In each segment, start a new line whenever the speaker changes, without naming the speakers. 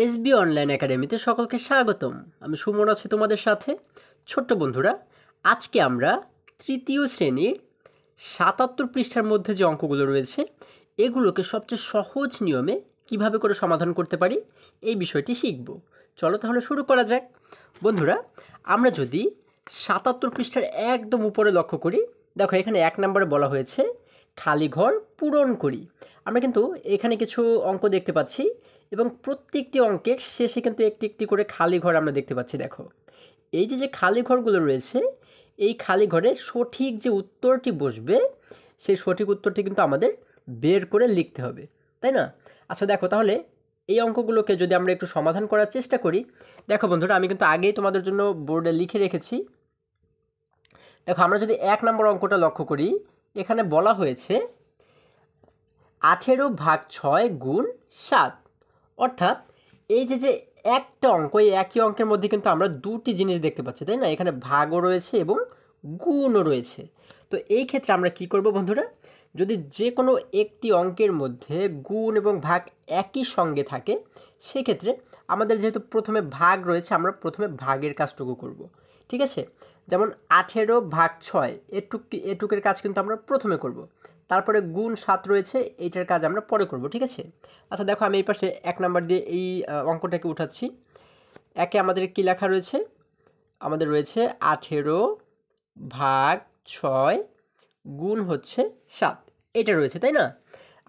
SB online একাডেমিতে সকলকে স্বাগতম। আমি সুমন আছি তোমাদের সাথে। ছোট্ট বন্ধুরা, আজকে আমরা তৃতীয় শ্রেণীর ৭৭ পৃষ্ঠার মধ্যে যে অঙ্কগুলো রয়েছে এগুলোকে সবচেয়ে সহজ নিয়মে কিভাবে করে সমাধান করতে পারি এই বিষয়টি শিখব। চলো তাহলে শুরু করা যাক। বন্ধুরা, আমরা যদি ৭৭ পৃষ্ঠার একদম উপরে লক্ষ্য করি, দেখো এখানে ১ নম্বরে বলা হয়েছে খালি ঘর পূরণ করি। আমরা কিন্তু এখানে কিছু অঙ্ক দেখতে পাচ্ছি এবং প্রত্যেকটি অঙ্কের শেষে কিন্তু একটি একটি করে খালি ঘর আমরা দেখতে পাচ্ছি। দেখো এই যে খালি ঘরগুলো রয়েছে, এই খালি ঘরে সঠিক যে উত্তরটি বসবে সেই সঠিক উত্তরটি কিন্তু আমাদের বের করে লিখতে হবে, তাই না? আচ্ছা দেখো, তাহলে এই অঙ্কগুলোকে যদি আমরা একটু সমাধান করার চেষ্টা করি। দেখো বন্ধুরা, আমি কিন্তু আগেই তোমাদের জন্য বোর্ডে লিখে রেখেছি। দেখো আমরা যদি ১ নম্বর অঙ্কটা লক্ষ্য করি, এখানে বলা হয়েছে 18/6 গুণ 7। অর্থাৎ এই যে একটা অঙ্ক, এই একই অঙ্কের মধ্যে কিন্তু আমরা দুটি জিনিস দেখতে পাচ্ছি, তাই না? এখানে ভাগও রয়েছে এবং গুণও রয়েছে। তো এই ক্ষেত্রে আমরা কি করব বন্ধুরা, যদি যে কোনো একটি অঙ্কের মধ্যে গুণ এবং ভাগ একই সঙ্গে থাকে সেক্ষেত্রে আমাদের যেহেতু প্রথমে ভাগ রয়েছে, আমরা প্রথমে ভাগের কাজটুকু করব। ঠিক আছে? যেমন 18/6 এটুকের কাজ কিন্তু আমরা প্রথমে করব, তারপরে গুণ 7 রয়েছে, এইটার কাজ আমরা পরে করব। ঠিক আছে? আচ্ছা দেখো, আমি এই পাশে 1 নাম্বার দিয়ে এই অঙ্কটাকে উঠাচ্ছি। একে আমাদের কি লেখা রয়েছে? আমাদের রয়েছে 18/6 গুণ হচ্ছে 7, এটা রয়েছে, তাই না?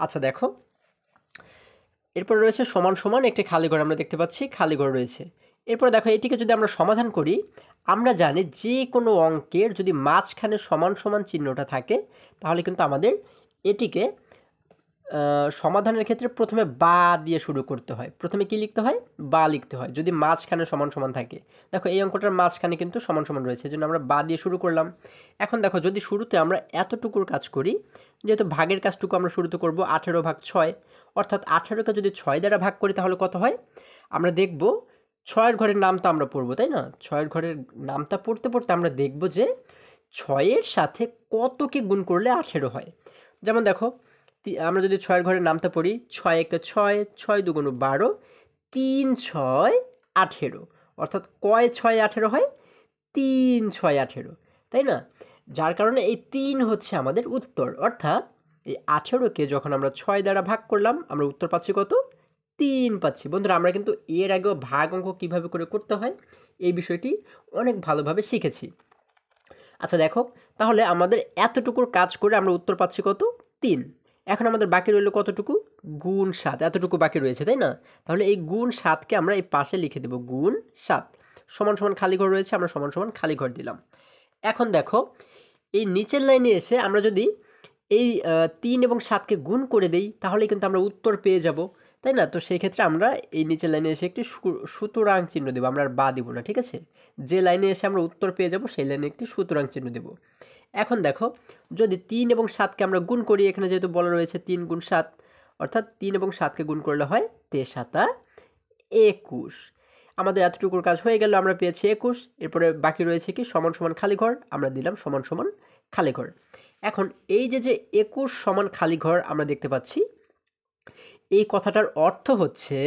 আচ্ছা দেখো, এরপর রয়েছে সমান সমান একটি খালি ঘর আমরা দেখতে পাচ্ছি, খালি ঘর রয়েছে। এরপর দেখো, এটিকে যদি আমরা সমাধান করি, আমরা জানি যে কোনো অঙ্কের যদি মাঝখানে সমান সমান চিহ্নটা থাকে তাহলে কিন্তু আমাদের এটিকে সমাধানের ক্ষেত্রে প্রথমে বা দিয়ে শুরু করতে হয়। প্রথমে কি লিখতে হয়? বা লিখতে হয়, যদি মাঝখানে সমান সমান থাকে। দেখো এই অঙ্কটার মাঝখানে কিন্তু সমান সমান রয়েছে, এই জন্য আমরা বা দিয়ে শুরু করলাম। এখন দেখো, যদি শুরুতে আমরা এতটুকুর কাজ করি, যেহেতু ভাগের কাজটুকু আমরা শুরুতে করব 18/6, অর্থাৎ 18কে যদি 6 দ্বারা ভাগ করি তাহলে কত হয়? আমরা দেখব 6-এর ঘরের নামতা আমরা পড়বো, তাই না? 6-এর ঘরের নামতা পড়তে পড়তে আমরা দেখব যে 6-এর সাথে কতকে গুণ করলে 18 হয়। যেমন দেখো, আমরা যদি 6-এর ঘরের নামতা পড়ি, 6 × 6, 6 × 2 = 12, 3 × 6 = 18। অর্থাৎ কয় 6 18 হয়? 3 × 6 = 18, তাই না? যার কারণে এই 3 হচ্ছে আমাদের উত্তর। অর্থাৎ এই 18কে যখন আমরা 6 দ্বারা ভাগ করলাম, আমরা উত্তর পাচ্ছি কত? 3 পাচ্ছি। বন্ধুরা, আমরা কিন্তু এর আগেও ভাগ অঙ্ক কীভাবে করে করতে হয় এই বিষয়টি অনেক ভালোভাবে শিখেছি। আচ্ছা দেখো, তাহলে আমাদের এতটুকুর কাজ করে আমরা উত্তর পাচ্ছি কত? 3। এখন আমাদের বাকি রইল কতটুকু? গুণ 7, এতটুকু বাকি রয়েছে, তাই না? তাহলে এই গুণ 7কে আমরা এই পাশে লিখে দেব, গুণ 7। সমান সমান খালি ঘর রয়েছে, আমরা সমান সমান খালি ঘর দিলাম। এখন দেখো, এই নিচের লাইনে এসে আমরা যদি এই 3 এবং 7কে গুণ করে দেই তাহলে কিন্তু আমরা উত্তর পেয়ে যাব, তাই না? তো সেই ক্ষেত্রে আমরা এই নিচের লাইনে এসে একটি সুতরাং চিহ্ন দেবো, আমরা আর বা দিব না। ঠিক আছে? যে লাইনে এসে আমরা উত্তর পেয়ে যাব সেই লাইনে একটি সুতরাং চিহ্ন দেব। এখন দেখো, যদি 3 এবং 7কে আমরা গুণ করি, এখানে যেহেতু বলা রয়েছে 3 × 7, অর্থাৎ 3 এবং 7কে গুণ করলে হয় 3 × 7 = 21। আমাদের এতটুকুর কাজ হয়ে গেল, আমরা পেয়েছি 21। এরপরে বাকি রয়েছে কি? সমান সমান খালি ঘর, আমরা দিলাম সমান সমান খালি ঘর। এখন এই যে 21 সমান খালি ঘর আমরা দেখতে পাচ্ছি, এই কথাটার অর্থ হচ্ছে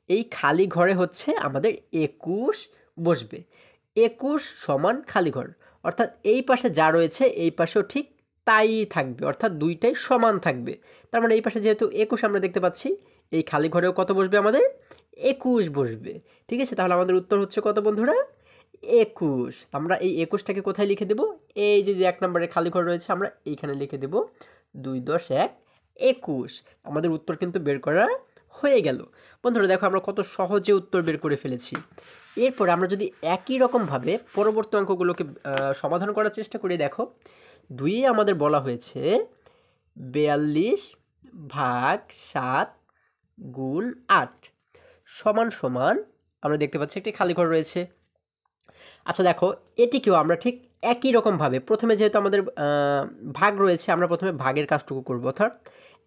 এই খালি ঘরে হচ্ছে আমাদের 21 বসবে। 21 সমান খালি ঘর, অর্থাৎ এই পাশে যা রয়েছে এই পাশেও ঠিক তাই থাকবে, অর্থাৎ দুইটাই সমান থাকবে। তার মানে এই পাশে যেহেতু 21 আমরা দেখতে পাচ্ছি, এই খালি ঘরেও কত বসবে? আমাদের 21 বসবে। ঠিক আছে? তাহলে আমাদের উত্তর হচ্ছে কত বন্ধুরা? 21। আমরা এই 21টাকে কোথায় লিখে দেব? এই যে 1 নম্বরের খালি ঘর রয়েছে, আমরা এইখানে লিখে দেব 2 × 10 = 21। আমাদের উত্তর কিন্তু বের করা হয়ে গেল। বন্ধুরা দেখো, আমরা কত সহজে উত্তর বের করে ফেলেছি। এরপর আমরা যদি একই রকমভাবে পরবর্তী অঙ্কগুলোকে সমাধান করার চেষ্টা করি, দেখো 2-এ আমাদের বলা হয়েছে 42/7 গুণ 8 সমান সমান, আমরা দেখতে পাচ্ছি একটি খালি ঘর রয়েছে। আচ্ছা দেখো, এটিকেও আমরা ঠিক একই রকমভাবে, প্রথমে যেহেতু আমাদের ভাগ রয়েছে, আমরা প্রথমে ভাগের কাজটুকু করব, অর্থাৎ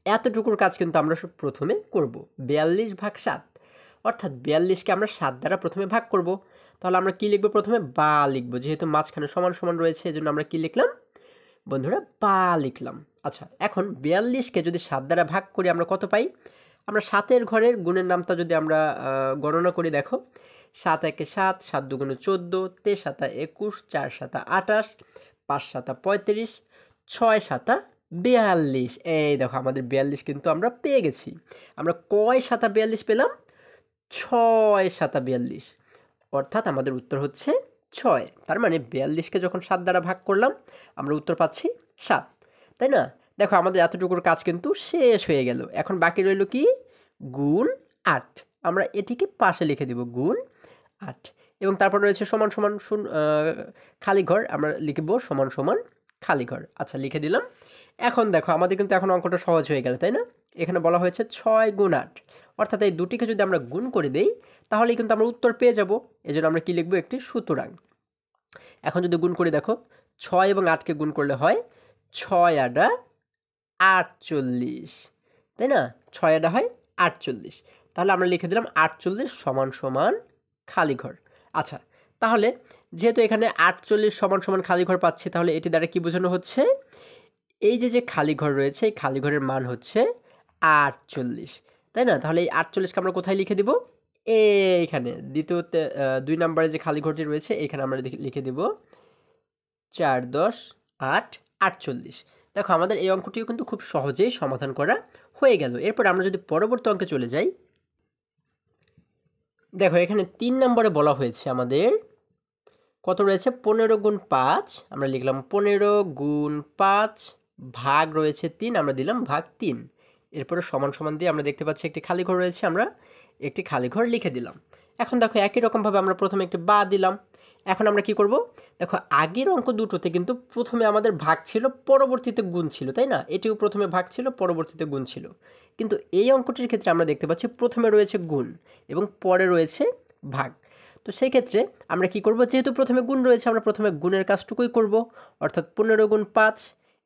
এতটুকুর কাজ কিন্তু আমরা প্রথমে করব। 42/7, অর্থাৎ 42কে আমরা 7 দ্বারা প্রথমে ভাগ করব। তাহলে আমরা কি লিখব? প্রথমে বা লিখব, যেহেতু মাঝখানে সমান সমান রয়েছে এজন্য আমরা কি লিখলাম বন্ধুরা? বা লিখলাম। আচ্ছা, এখন 42কে যদি 7 দ্বারা ভাগ করি আমরা কত পাই? আমরা 7-এর ঘরের গুণের নামটা যদি আমরা গণনা করি, দেখো 7 একে 7, 7 দুগুণে 14, 3 7 21, 4 7 28, 5 7 35, 6 7 42। এই দেখো আমাদের 42 কিন্তু আমরা পেয়ে গেছি। আমরা কয় 7 42 পেলাম? 6 7 42, অর্থাৎ আমাদের উত্তর হচ্ছে 6। তার মানে 42কে যখন 7 দ্বারা ভাগ করলাম আমরা উত্তর পাচ্ছি 7, তাই না? দেখো আমাদের এতটুকুর কাজ কিন্তু শেষ হয়ে গেল। এখন বাকি রইল কি? গুণ 8। আমরা এটিকে পাশে লিখে দিব, গুণ 8। এবং তারপর রয়েছে সমান সমান খালি ঘর, আমরা লিখব সমান সমান খালি ঘর। আচ্ছা, লিখে দিলাম। এখন দেখো আমাদের কিন্তু এখন অঙ্কটা সহজ হয়ে গেল, তাই না? এখানে বলা হয়েছে 6 গুণ 8, অর্থাৎ এই দুটিকে যদি আমরা গুণ করে দেই তাহলেই কিন্তু আমরা উত্তর পেয়ে যাব। এজন্য আমরা কি লিখব? একটি সুতরাং। এখন যদি গুণ করি, দেখো 6 এবং 8কে গুণ করলে হয় 6 আডা 48, তাই না? 6 আডা হয় 48। তাহলে আমরা লিখে দিলাম 48 সমান সমান খালি ঘর। আচ্ছা, তাহলে যেহেতু এখানে 48 সমান সমান খালি ঘর পাচ্ছি, তাহলে এটি দ্বারা কি বোঝানো হচ্ছে? এই যে খালি ঘর রয়েছে, এই খালি ঘরের মান হচ্ছে 48, তাই না? তাহলে এই 48কে আমরা কোথায় লিখে দিব? এইখানে দ্বিতীয়তে 2 নম্বরে যে খালি ঘরটি রয়েছে এখানে আমরা লিখে দিব 4 10 8 48। দেখো আমাদের এই অঙ্কটিও কিন্তু খুব সহজেই সমাধান করা হয়ে গেল। এরপর আমরা যদি পরবর্তী অঙ্কে চলে যাই, দেখো এখানে 3 নম্বরে বলা হয়েছে আমাদের কত রয়েছে? 15 গুণ 5। আমরা লিখলাম 15 গুণ 5 ভাগ রয়েছে 3, আমরা দিলাম ভাগ 3। এরপরে সমান সমান দিয়ে আমরা দেখতে পাচ্ছি একটি খালি ঘর রয়েছে, আমরা একটি খালি ঘর লিখে দিলাম। এখন দেখো একই রকমভাবে আমরা প্রথমে একটি বা দিলাম। এখন আমরা কি করব? দেখো আগের অঙ্ক দুটোতে কিন্তু প্রথমে আমাদের ভাগ ছিল, পরবর্তীতে গুণ ছিল, তাই না? এটিও প্রথমে ভাগ ছিল, পরবর্তীতে গুণ ছিল। কিন্তু এই অঙ্কটির ক্ষেত্রে আমরা দেখতে পাচ্ছি প্রথমে রয়েছে গুণ এবং পরে রয়েছে ভাগ। তো সেই ক্ষেত্রে আমরা কি করব? যেহেতু প্রথমে গুণ রয়েছে, আমরা প্রথমে গুণের কাজটুকুই করব, অর্থাৎ 15 গুণ 5।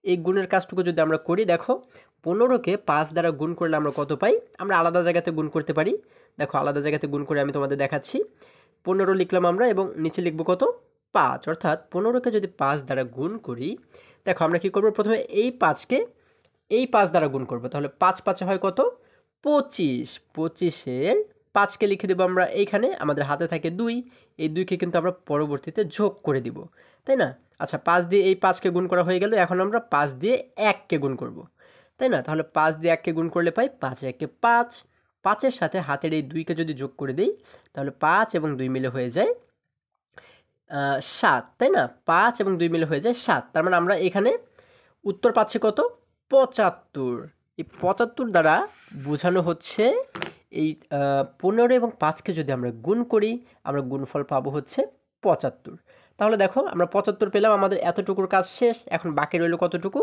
এই গুণের কাজটুকু যদি আমরা করি, দেখো 15কে 5 দ্বারা গুণ করলে আমরা কত পাই? আমরা আলাদা জায়গাতে গুণ করতে পারি। দেখো আলাদা জায়গাতে গুণ করে আমি তোমাদের দেখাচ্ছি। 15 লিখলাম আমরা এবং নিচে লিখব কত? 5। অর্থাৎ 15কে যদি 5 দ্বারা গুণ করি, দেখো আমরা কি করব? প্রথমে এই 5কে এই 5 দ্বারা গুণ করব। তাহলে 5 5 হয় কত? 25। 25-এর 5কে লিখে দেবো আমরা এইখানে, আমাদের হাতে থাকে 2। এই 2কে কিন্তু আমরা পরবর্তীতে যোগ করে দিব, তাই না? আচ্ছা, 5 দিয়ে এই 5কে গুণ করা হয়ে গেল। এখন আমরা 5 দিয়ে 1কে গুণ করব, তাই না? তাহলে 5 দিয়ে 1কে গুণ করলে পাই 5 1 5। 5-এর সাথে হাতের এই 2কে যদি যোগ করে দিই তাহলে 5 এবং 2 মিলে হয়ে যায় 7, তাই না? 5 এবং 2 মিলে হয়ে যায় 7। তার মানে আমরা এখানে উত্তর পাচ্ছি কত? 75। এই 75 দ্বারা বোঝানো হচ্ছে এই 15 এবং 5কে যদি আমরা গুণ করি, আমরা গুণফল পাবো হচ্ছে 75। তাহলে দেখো আমরা 75 পেলাম, আমাদের এতটুকুর কাজ শেষ। এখন বাকি রইল কতটুকু?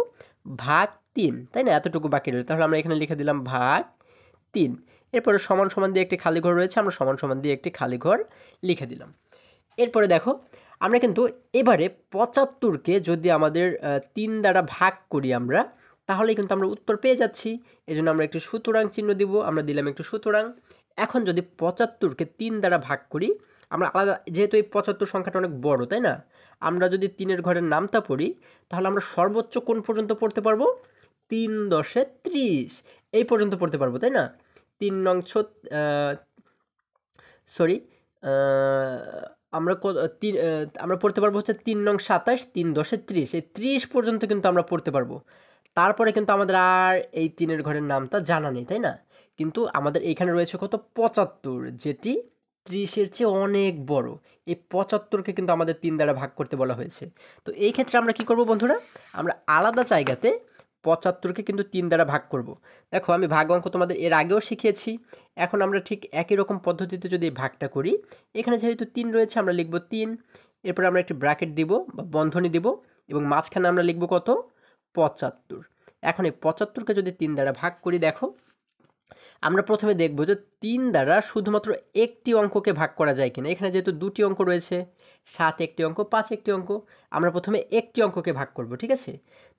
ভাগ 3, তাই না? এতটুকু বাকি রইল। তাহলে আমরা এখানে লিখে দিলাম ভাগ 3। এরপরে সমান সমান দিয়ে একটি খালি ঘর রয়েছে, আমরা সমান সমান দিয়ে একটি খালি ঘর লিখে দিলাম। এরপরে দেখো আমরা কিন্তু এবারে 75কে যদি আমাদের 3 দ্বারা ভাগ করি আমরা, তাহলেই কিন্তু আমরা উত্তর পেয়ে যাচ্ছি। এজন্য আমরা একটি সুতরাং চিহ্ন দিব, আমরা দিলাম একটু সুতরাং। এখন যদি 75কে 3 দ্বারা ভাগ করি, আমরা আলাদা, যেহেতু এই 75 সংখ্যাটা অনেক বড়, তাই না? আমরা যদি 3-এর ঘরের নামতা পড়ি তাহলে আমরা সর্বোচ্চ কোন পর্যন্ত পড়তে পারবো? 3 10 30 এই পর্যন্ত পড়তে পারবো, তাই না? 3 নং সরি আমরা আমরা পড়তে পারবো হচ্ছে 3 নং 27, 3 10 30, এই 30 পর্যন্ত কিন্তু আমরা পড়তে পারবো। তারপরে কিন্তু আমাদের আর এই 3-এর ঘরের নামটা জানা নেই, তাই না? কিন্তু আমাদের এইখানে রয়েছে কত? 75, যেটি 30-এর চেয়ে অনেক বড়। এই 75কে কিন্তু আমাদের 3 দ্বারা ভাগ করতে বলা হয়েছে। তো এই ক্ষেত্রে আমরা কি করব বন্ধুরা? আমরা আলাদা জায়গাতে 75কে কিন্তু 3 দ্বারা ভাগ করব। দেখো আমি ভাগ অঙ্ক তোমাদের এর আগেও শিখিয়েছি। এখন আমরা ঠিক একই রকম পদ্ধতিতে যদি এই ভাগটা করি, এখানে যেহেতু 3 রয়েছে আমরা লিখব 3, এরপর আমরা একটি ব্র্যাকেট দিব বা বন্ধনী দিব এবং মাঝখানে আমরা লিখব কত? 75। এখন এই 75কে যদি 3 দ্বারা ভাগ করি, দেখো আমরা প্রথমে দেখব যে 3 দ্বারা শুধুমাত্র একটি অঙ্ককে ভাগ করা যায় কিনা। এখানে যেহেতু দুটি অঙ্ক রয়েছে, 7 একটি অঙ্ক, 5 একটি অঙ্ক, আমরা প্রথমে একটি অঙ্ককে ভাগ করব, ঠিক আছে?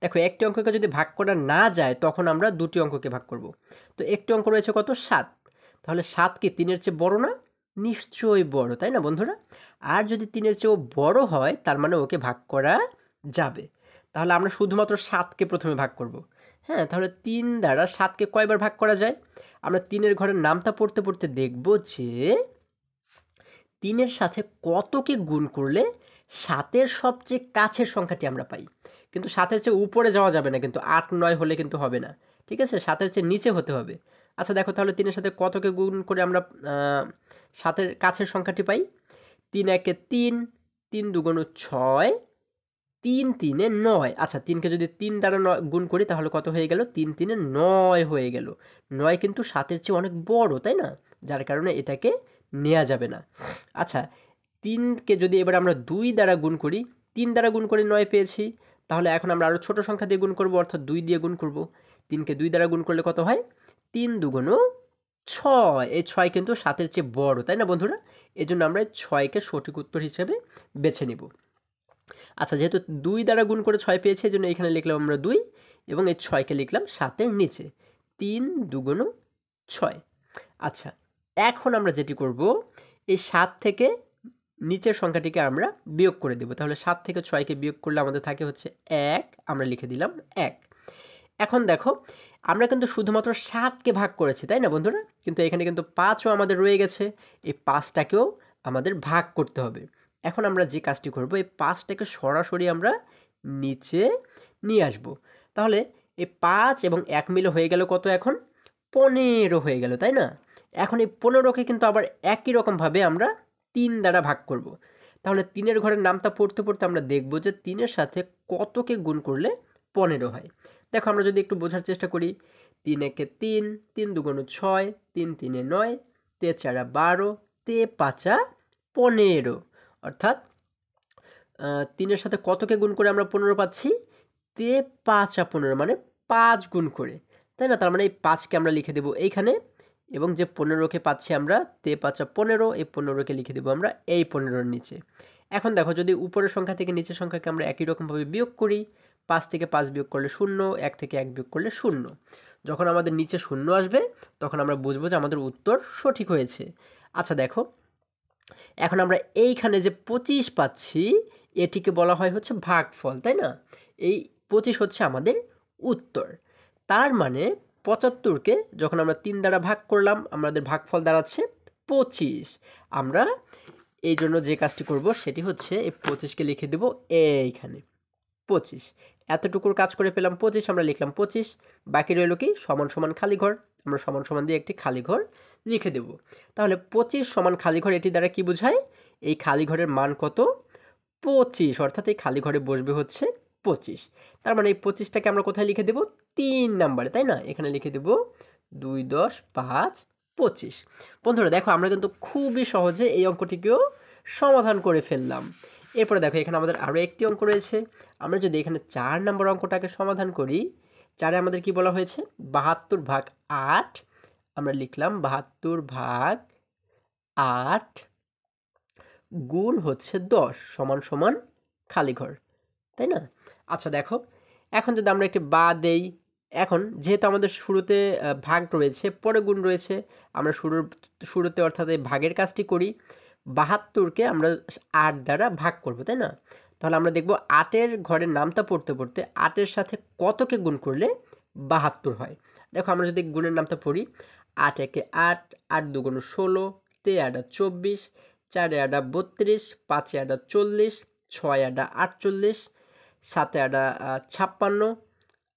দেখো একটি অঙ্ককে যদি ভাগ করা না যায় তখন আমরা দুটি অঙ্ককে ভাগ করব। তো একটি অঙ্ক রয়েছে কত? 7। তাহলে 7 কি 3-এর চেয়ে বড় না? নিশ্চয়ই বড়, তাই না বন্ধুরা? আর যদি 3-এর চেয়েও বড় হয় তার মানে ওকে ভাগ করা যাবে। তাহলে আমরা শুধুমাত্র 7কে প্রথমে ভাগ করব। হ্যাঁ, তাহলে 3 দ্বারা 7কে কয়বার ভাগ করা যায়? আমরা 3-এর ঘরের নামতা পড়তে পড়তে দেখব যে 3-এর সাথে কতকে গুণ করলে 7-এর সবচেয়ে কাছের সংখ্যাটি আমরা পাই। কিন্তু 7-এর চেয়ে উপরে যাওয়া যাবে না, কিন্তু 8-9 হলে কিন্তু হবে না, ঠিক আছে? 7-এর চেয়ে নিচে হতে হবে। আচ্ছা দেখো তাহলে 3-এর সাথে কতকে গুণ করে আমরা 7-এর কাছের সংখ্যাটি পাই। 3 একে 3, 3 দুগুণ 6, 3 3-এ 9। আচ্ছা 3কে যদি 3 দ্বারা গুণ করি তাহলে কত হয়ে গেল? 3 3-এ 9 হয়ে গেল। 9 কিন্তু 7-এর চেয়ে অনেক বড়, তাই না? যার কারণে এটাকে নেওয়া যাবে না। আচ্ছা 3কে যদি এবার আমরা 2 দ্বারা গুণ করি, 3 দ্বারা গুণ করে 9 পেয়েছি, তাহলে এখন আমরা আরও ছোট সংখ্যা দিয়ে গুণ করব, অর্থাৎ 2 দিয়ে গুণ করব। 3কে 2 দ্বারা গুণ করলে কত হয়? 3 দুগুণ 6। এই 6 কিন্তু 7-এর চেয়ে বড়, তাই না বন্ধুরা? এই জন্য আমরা 6কে সঠিক উত্তর হিসেবে বেছে নিব। আচ্ছা যেহেতু 2 দ্বারা গুণ করে 6 পেয়েছি, এই জন্য এখানে লিখলাম আমরা 2 এবং এই 6কে লিখলাম 7-এর নিচে। 3 দুগুণ 6। আচ্ছা এখন আমরা যেটি করব, এই 7 থেকে নিচের সংখ্যাটিকে আমরা বিয়োগ করে দেব। তাহলে 7 থেকে 6কে বিয়োগ করলে আমাদের থাকে হচ্ছে 1, আমরা লিখে দিলাম 1। এখন দেখো আমরা কিন্তু শুধুমাত্র 7কে ভাগ করেছি, তাই না বন্ধুরা? কিন্তু এখানে কিন্তু 5ও আমাদের রয়ে গেছে, এই 5টাকেও আমাদের ভাগ করতে হবে। এখন আমরা যে কাজটি করব, এই 5টাকে সরাসরি আমরা নিচে নিয়ে আসব। তাহলে এই 5 এবং 1 মিলে হয়ে গেল কত? এখন 15 হয়ে গেল, তাই না? এখন এই 15কে কিন্তু আবার একই রকমভাবে আমরা 3 দ্বারা ভাগ করব। তাহলে 3-এর ঘরের নামটা পড়তে পড়তে আমরা দেখব যে 3-এর সাথে কতকে গুণ করলে 15 হয়। দেখো আমরা যদি একটু বোঝার চেষ্টা করি, 3 একে 3, 3 দুগুণ 6, 3 3-এ 9, 3 4-এ 12, 3 5-এ 15। অর্থাৎ 3-এর সাথে কতকে গুণ করে আমরা 15 পাচ্ছি? 3 5-এ 15, মানে 5 গুণ করে, তাই না? তার মানে এই 5কে আমরা লিখে দেব এইখানে, এবং যে 15কে পাচ্ছি আমরা 3 5-এ 15, এই 15কে লিখে দেব আমরা এই 15-এর নিচে। এখন দেখো যদি উপরের সংখ্যা থেকে নিচের সংখ্যাকে আমরা একই রকমভাবে বিয়োগ করি, 5 থেকে 5 বিয়োগ করলে 0, 1 থেকে 1 বিয়োগ করলে 0। যখন আমাদের নিচে 0 আসবে তখন আমরা বুঝবো যে আমাদের উত্তর সঠিক হয়েছে। আচ্ছা দেখো এখন আমরা এইখানে যে 25 পাচ্ছি, এটিকে বলা হয় হচ্ছে ভাগফল, তাই না? এই 25 হচ্ছে আমাদের উত্তর। তার মানে 75কে যখন আমরা 3 দ্বারা ভাগ করলাম, আমাদের ভাগফল দাঁড়াচ্ছে 25। আমরা এই জন্য যে কাজটি করব সেটি হচ্ছে এই 25কে লিখে দেব এইখানে 25। এতটুকুর কাজ করে পেলাম 25, আমরা লিখলাম 25। বাকি রইল কি? সমান সমান খালি ঘর। আমরা সমান সমান দিয়ে একটি খালি ঘর লিখে দেব। তাহলে 25 সমান খালি ঘর, এটি দ্বারা কি বোঝায়? এই খালি ঘরের মান কত? 25, অর্থাৎ এই খালি ঘরে বসবে হচ্ছে 25। তার মানে এই 25টাকে আমরা কোথায় লিখে দেব? 3 নাম্বারে, তাই না? এখানে লিখে দেব 2 10 5 25। বন্ধুরা দেখো আমরা কিন্তু খুবই সহজে এই অঙ্কটিকেও সমাধান করে ফেললাম। এরপরে দেখো এখানে আমাদের আরও একটি অঙ্ক রয়েছে। আমরা যদি এখানে 4 নম্বর অঙ্কটাকে সমাধান করি, 4-এ আমাদের কি বলা হয়েছে? 72 ভাগ 8। আমরা লিখলাম 72 ভাগ 8 গুণ হচ্ছে 10 সমান সমান খালি ঘর, তাই না? আচ্ছা দেখো এখন যদি আমরা একটি বা দেই, এখন যেহেতু আমাদের শুরুতে ভাগ রয়েছে, পরে গুণ রয়েছে, আমরা শুরুতে অর্থাৎ এই ভাগের কাজটি করি। 72কে আমরা 8 দ্বারা ভাগ করব, তাই না? তাহলে আমরা দেখব 8-এর ঘরের নামটা পড়তে পড়তে 8-এর সাথে কতকে গুণ করলে 72 হয়। দেখো আমরা যদি গুণের নামটা পড়ি, 8 একে 8, 8 দুগুণ 16, 3 8 24, 4 8 32, 5 8 40, 6 8 48, 7 8 56,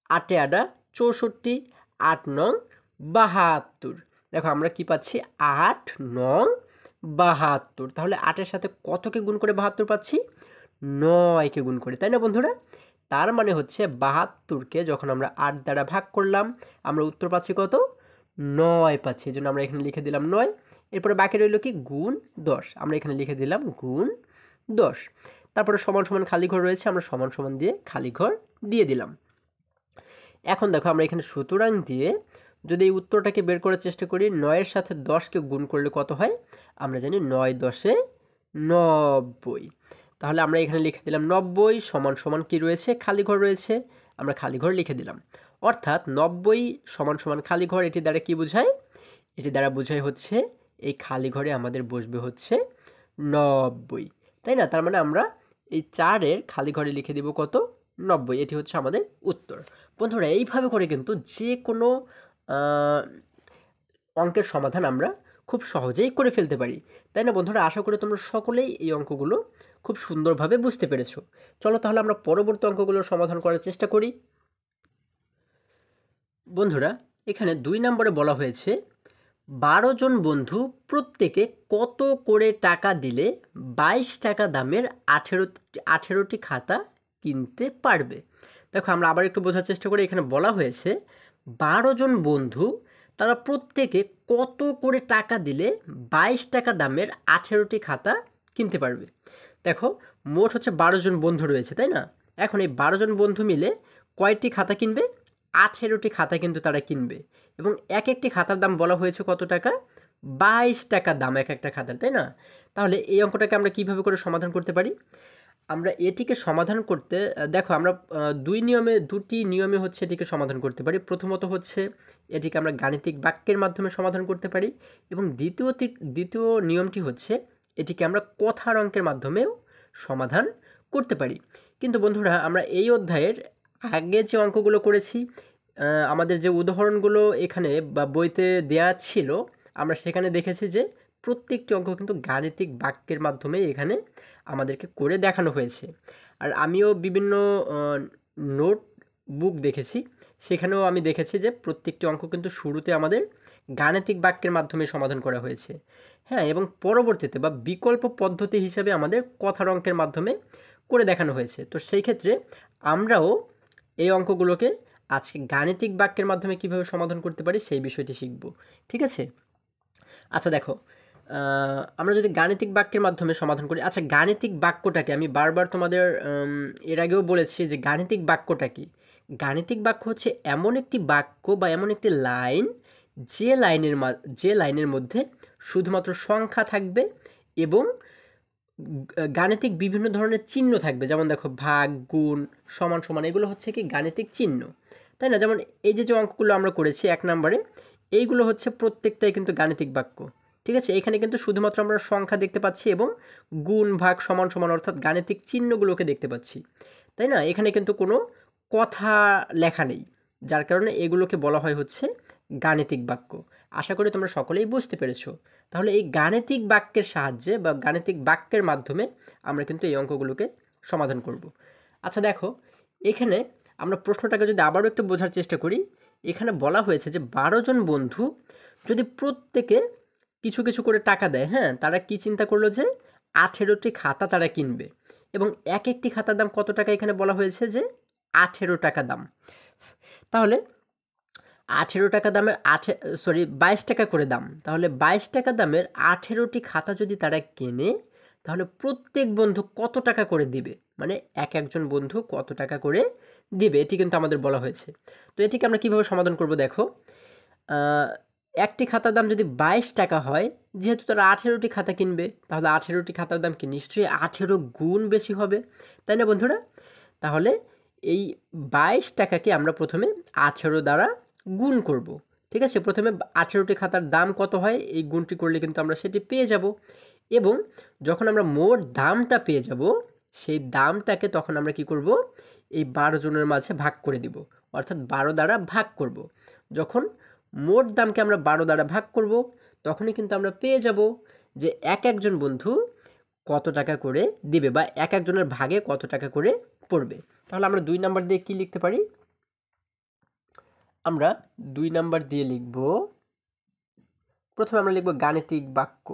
8 8 64, 8 নং 72। দেখো আমরা কি পাচ্ছি? 8 নং 72। তাহলে 8-এর সাথে কতকে গুণ করে 72 পাচ্ছি? 9কে গুণ করে, তাই না বন্ধুরা? তার মানে হচ্ছে 72কে যখন আমরা 8 দ্বারা ভাগ করলাম, আমরা উত্তর পাচ্ছি কত? 9 পাচ্ছি। এই জন্য আমরা এখানে লিখে দিলাম 9। এরপরে বাকি রইল কি? গুণ 10। আমরা এখানে লিখে দিলাম গুণ 10। তারপরে সমান সমান খালি ঘর রয়েছে, আমরা সমান সমান দিয়ে খালি ঘর দিয়ে দিলাম। এখন দেখো আমরা এখানে সুতরাং দিয়ে যদি এই উত্তরটাকে বের করার চেষ্টা করি, 9-এর সাথে 10কে গুণ করলে কত হয়? আমরা জানি 9 10-এ 90। তাহলে আমরা এখানে লিখে দিলাম 90 সমান সমান কি রয়েছে? খালি ঘর রয়েছে, আমরা খালি ঘর লিখে দিলাম। অর্থাৎ 90 সমান সমান খালি ঘর, এটি দ্বারা কি বোঝায়? এটি দ্বারা বোঝায় হচ্ছে এই খালি ঘরে আমাদের বসবে হচ্ছে 90, তাই না? তার মানে আমরা এই 4-এর খালি ঘরে লিখে দিব কত? 90। এটি হচ্ছে আমাদের উত্তর। বন্ধুরা এইভাবে করে কিন্তু যে কোনো অঙ্কের সমাধান আমরা খুব সহজেই করে ফেলতে পারি, তাই না বন্ধুরা? আশা করি তোমরা সকলেই এই অঙ্কগুলো খুব সুন্দরভাবে বুঝতে পেরেছো। চলো তাহলে আমরা পরবর্তী অঙ্কগুলোর সমাধান করার চেষ্টা করি। বন্ধুরা, এখানে 2 নম্বরে বলা হয়েছে 12 জন বন্ধু প্রত্যেকে কত করে টাকা দিলে 22 টাকা দামের 18টি খাতা কিনতে পারবে। দেখো আমরা আবার একটু বোঝার চেষ্টা করি। এখানে বলা হয়েছে 12 জন বন্ধু তারা প্রত্যেকে কত করে টাকা দিলে 22 টাকা দামের 18টি খাতা কিনতে পারবে। দেখো মোট হচ্ছে 12 জন বন্ধু রয়েছে, তাই না? এখন এই 12 জন বন্ধু মিলে কয়টি খাতা কিনবে? 18টি খাতা কিন্তু তারা কিনবে, এবং এক একটি খাতার দাম বলা হয়েছে কত টাকা? 22 টাকা দাম এক একটা খাতার, তাই না? তাহলে এই অঙ্কটাকে আমরা কিভাবে করে সমাধান করতে পারি? আমরা এটিকে সমাধান করতে দেখো আমরা দুটি নিয়মে হচ্ছে এটিকে সমাধান করতে পারি। প্রথমত হচ্ছে এটিকে আমরা গাণিতিক বাক্যের মাধ্যমে সমাধান করতে পারি, এবং দ্বিতীয় নিয়মটি হচ্ছে এটিকে আমরা কথার অঙ্কের মাধ্যমেও সমাধান করতে পারি। কিন্তু বন্ধুরা, আমরা এই অধ্যায়ের আগে যে অঙ্কগুলো করেছি, আমাদের যে উদাহরণগুলো এখানে বা বইতে দেয়া ছিল, আমরা সেখানে দেখেছি যে প্রত্যেকটি অঙ্ক কিন্তু গাণিতিক বাক্যের মাধ্যমে এখানে আমাদেরকে করে দেখানো হয়েছে। আর আমিও বিভিন্ন নোট বুক দেখেছি, সেখানেও আমি দেখেছি যে প্রত্যেকটি অঙ্ক কিন্তু শুরুতে আমাদের গাণিতিক বাক্যের মাধ্যমে সমাধান করা হয়েছে। হ্যাঁ, এবং পরবর্তীতে বা বিকল্প পদ্ধতি হিসাবে আমাদের কথার অঙ্কের মাধ্যমে করে দেখানো হয়েছে। তো সেই ক্ষেত্রে আমরাও এই অঙ্কগুলোকে আজকে গাণিতিক বাক্যের মাধ্যমে কিভাবে সমাধান করতে পারি সেই বিষয়টি শিখব। ঠিক আছে? আচ্ছা দেখো, আমরা যদি গাণিতিক বাক্যের মাধ্যমে সমাধান করি। আচ্ছা, গাণিতিক বাক্যটাকে আমি বারবার তোমাদের এর আগেও বলেছি যে গাণিতিক বাক্যটা কি? গাণিতিক বাক্য হচ্ছে এমন একটি বাক্য বা এমন একটি লাইন যে লাইনের মধ্যে শুধুমাত্র সংখ্যা থাকবে এবং গাণিতিক বিভিন্ন ধরনের চিহ্ন থাকবে। যেমন দেখো ভাগ, গুণ, সমান সমান, এগুলো হচ্ছে কি গাণিতিক চিহ্ন, তাই না? যেমন এই যে অঙ্কগুলো আমরা করেছি 1 নম্বরে, এইগুলো হচ্ছে প্রত্যেকটাই কিন্তু গাণিতিক বাক্য। ঠিক আছে? এখানে কিন্তু শুধুমাত্র আমরা সংখ্যা দেখতে পাচ্ছি এবং গুণ, ভাগ, সমান সমান অর্থাৎ গাণিতিক চিহ্নগুলোকে দেখতে পাচ্ছি, তাই না? এখানে কিন্তু কোনো কথা লেখা নেই, যার কারণে এগুলোকে বলা হয় হচ্ছে গাণিতিক বাক্য। আশা করি তোমরা সকলেই বুঝতে পেরেছো। তাহলে এই গাণিতিক বাক্যের সাহায্যে বা গাণিতিক বাক্যের মাধ্যমে আমরা কিন্তু এই অঙ্কগুলোকে সমাধান করব। আচ্ছা দেখো, এখানে আমরা প্রশ্নটাকে যদি আবারও একটু বোঝার চেষ্টা করি, এখানে বলা হয়েছে যে 12 জন বন্ধু যদি প্রত্যেকে কিছু কিছু করে টাকা দেয়, হ্যাঁ, তারা কি চিন্তা করলো যে 18টি খাতা তারা কিনবে, এবং এক একটি খাতার দাম কত টাকা? এখানে বলা হয়েছে যে 18 টাকা দাম। তাহলে 18 টাকা দামের 22 টাকা করে দাম। তাহলে 22 টাকা দামের 18টি খাতা যদি তারা কেনে, তাহলে প্রত্যেক বন্ধু কত টাকা করে দিবে? মানে একজন বন্ধু কত টাকা করে দিবে, এটি কিন্তু আমাদের বলা হয়েছে। তো এটিকে আমরা কিভাবে সমাধান করব? দেখো, একটি খাতার দাম যদি 22 টাকা হয়, যেহেতু তারা 18টি খাতা কিনবে, তাহলে 18টি খাতার দাম কি নিশ্চয়ই 18 গুণ বেশি হবে, তাই না বন্ধুরা? তাহলে এই 22 টাকাকে আমরা প্রথমে 18 দ্বারা গুণ করব। ঠিক আছে? প্রথমে 18টি খাতার দাম কত হয় এই গুণটি করলে কিন্তু আমরা সেটি পেয়ে যাব, এবং যখন আমরা মোট দামটা পেয়ে যাব, সেই দামটাকে তখন আমরা কি করব? এই 12 জনের মাঝে ভাগ করে দিব, অর্থাৎ 12 দ্বারা ভাগ করব। যখন মোট দামকে আমরা 12 দ্বারা ভাগ করব, তখনই কিন্তু আমরা পেয়ে যাব যে একজন বন্ধু কত টাকা করে দিবে বা একজনের ভাগে কত টাকা করে পড়বে। তাহলে আমরা 2 নাম্বার দিয়ে কি লিখতে পারি? আমরা 2 নাম্বার দিয়ে লিখব, প্রথমে আমরা লিখব গাণিতিক বাক্য।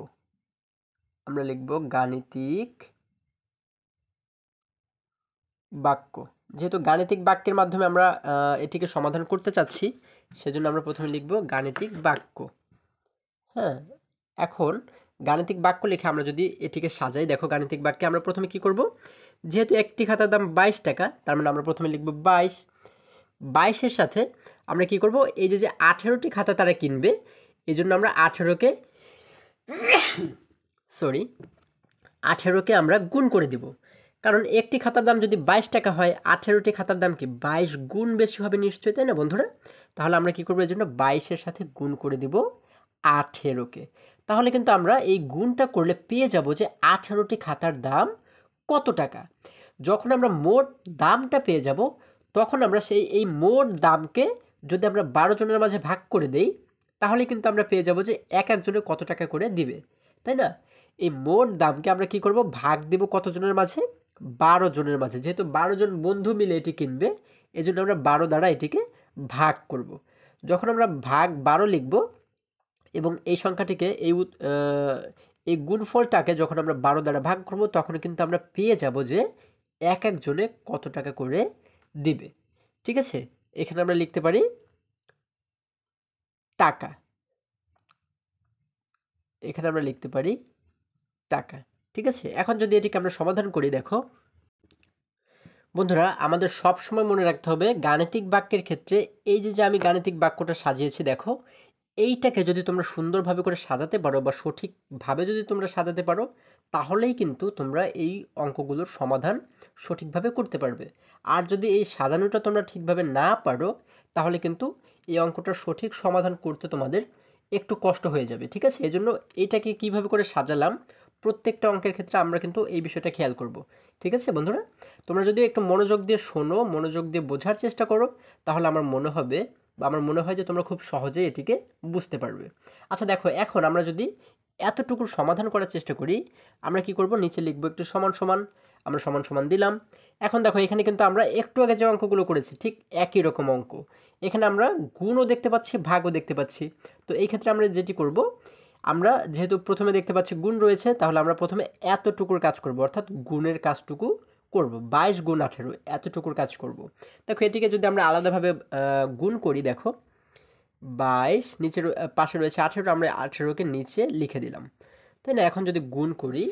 আমরা লিখব গাণিতিক বাক্য। যেহেতু গাণিতিক বাক্যের মাধ্যমে আমরা এটিকে সমাধান করতে চাচ্ছি, সেজন্য আমরা প্রথমে লিখব গাণিতিক বাক্য। হ্যাঁ, এখন গাণিতিক বাক্য লিখে আমরা যদি এটিকে সাজাই, দেখো গাণিতিক বাক্যে আমরা প্রথমে কি করব? যেহেতু একটি খাতার দাম 22 টাকা, তার মানে আমরা প্রথমে লিখব 22। 22-এর সাথে আমরা কি করব? এই যে 18টি খাতা তারা কিনবে, এই জন্য আমরা 18কে আমরা গুণ করে দিব। কারণ একটি খাতার দাম যদি 22 টাকা হয়, 18টি খাতার দাম কি 22 গুণ বেশি হবে নিশ্চয়ই, তাই না বন্ধুরা? তাহলে আমরা কি করব? এর জন্য 22-এর সাথে গুণ করে দিব 18কে। তাহলে কিন্তু আমরা এই গুণটা করলে পেয়ে যাব যে 18টি খাতার দাম কত টাকা। যখন আমরা মোট দামটা পেয়ে যাব, তখন আমরা এই মোট দামকে যদি আমরা 12 জনের মাঝে ভাগ করে দেই, তাহলে কিন্তু আমরা পেয়ে যাব যে এক একজনের কত টাকা করে দিবে, তাই না? এই মোট দামকে আমরা কি করব, ভাগ দেব কতজনের মাঝে, 12 জনের মাঝে। যেহেতু 12 জন বন্ধু মিলে এটি কিনবে, এজন্য আমরা 12 দ্বারা এটিকে ভাগ করব। যখন আমরা ভাগ 12 লিখব এবং এই সংখ্যাটিকে এই গুণফলটাকে যখন আমরা 12 দ্বারা ভাগ করব, তখন কিন্তু আমরা পেয়ে যাব যে এক একজনে কত টাকা করে দিবে। ঠিক আছে, এখানে আমরা লিখতে পারি টাকা, এখানে আমরা লিখতে পারি টাকা। ঠিক আছে, এখন যদি এটিকে আমরা সমাধান করি, দেখো বন্ধুরা, আমাদের সব সময় মনে রাখতে হবে গাণিতিক বাক্যের ক্ষেত্রে এই যে আমি গাণিতিক বাক্যটা সাজিয়েছি, দেখো এইটাকে যদি তোমরা সুন্দরভাবে করে সাজাতে পারো বা সঠিকভাবে যদি তোমরা সাজাতে পারো, তাহলেই কিন্তু তোমরা এই অঙ্কগুলোর সমাধান সঠিকভাবে করতে পারবে। আর যদি এই সাজানোটা তোমরা ঠিকভাবে না পারো, তাহলে কিন্তু এই অঙ্কটার সঠিক সমাধান করতে তোমাদের একটু কষ্ট হয়ে যাবে। ঠিক আছে, এজন্য এইটাকে কিভাবে করে সাজালাম, প্রত্যেকটা অঙ্কের ক্ষেত্রে আমরা কিন্তু এই বিষয়টা খেয়াল করব। ঠিক আছে বন্ধুরা, তোমরা যদি একটু মনোযোগ দিয়ে শোনো, মনোযোগ দিয়ে বোঝার চেষ্টা করো, তাহলে আমার মনে হয় যে তোমরা খুব সহজেই এটিকে বুঝতে পারবে। আচ্ছা দেখো, এখন আমরা যদি এতটুকুর সমাধান করার চেষ্টা করি, আমরা কি করব, নিচে লিখব একটু সমান সমান, আমরা সমান সমান দিলাম। এখন দেখো, এখানে কিন্তু আমরা একটু আগে যে অঙ্কগুলো করেছি ঠিক একই রকম অঙ্ক, এখানে আমরা গুণও দেখতে পাচ্ছি, ভাগও দেখতে পাচ্ছি। তো এই ক্ষেত্রে আমরা যেটি করব, আমরা যেহেতু প্রথমে দেখতে পাচ্ছি গুণ রয়েছে, তাহলে আমরা প্রথমে এতটুকুর কাজ করব, অর্থাৎ গুণের কাজটুকু করব। 22 গুণ 18 এতটুকুর কাজ করব। দেখো, এটিকে যদি আমরা আলাদাভাবে গুণ করি, দেখো 22 নিচের পাশে রয়েছে 18, আমরা 18কে নিচে লিখে দিলাম, তাই না? এখন যদি গুণ করি,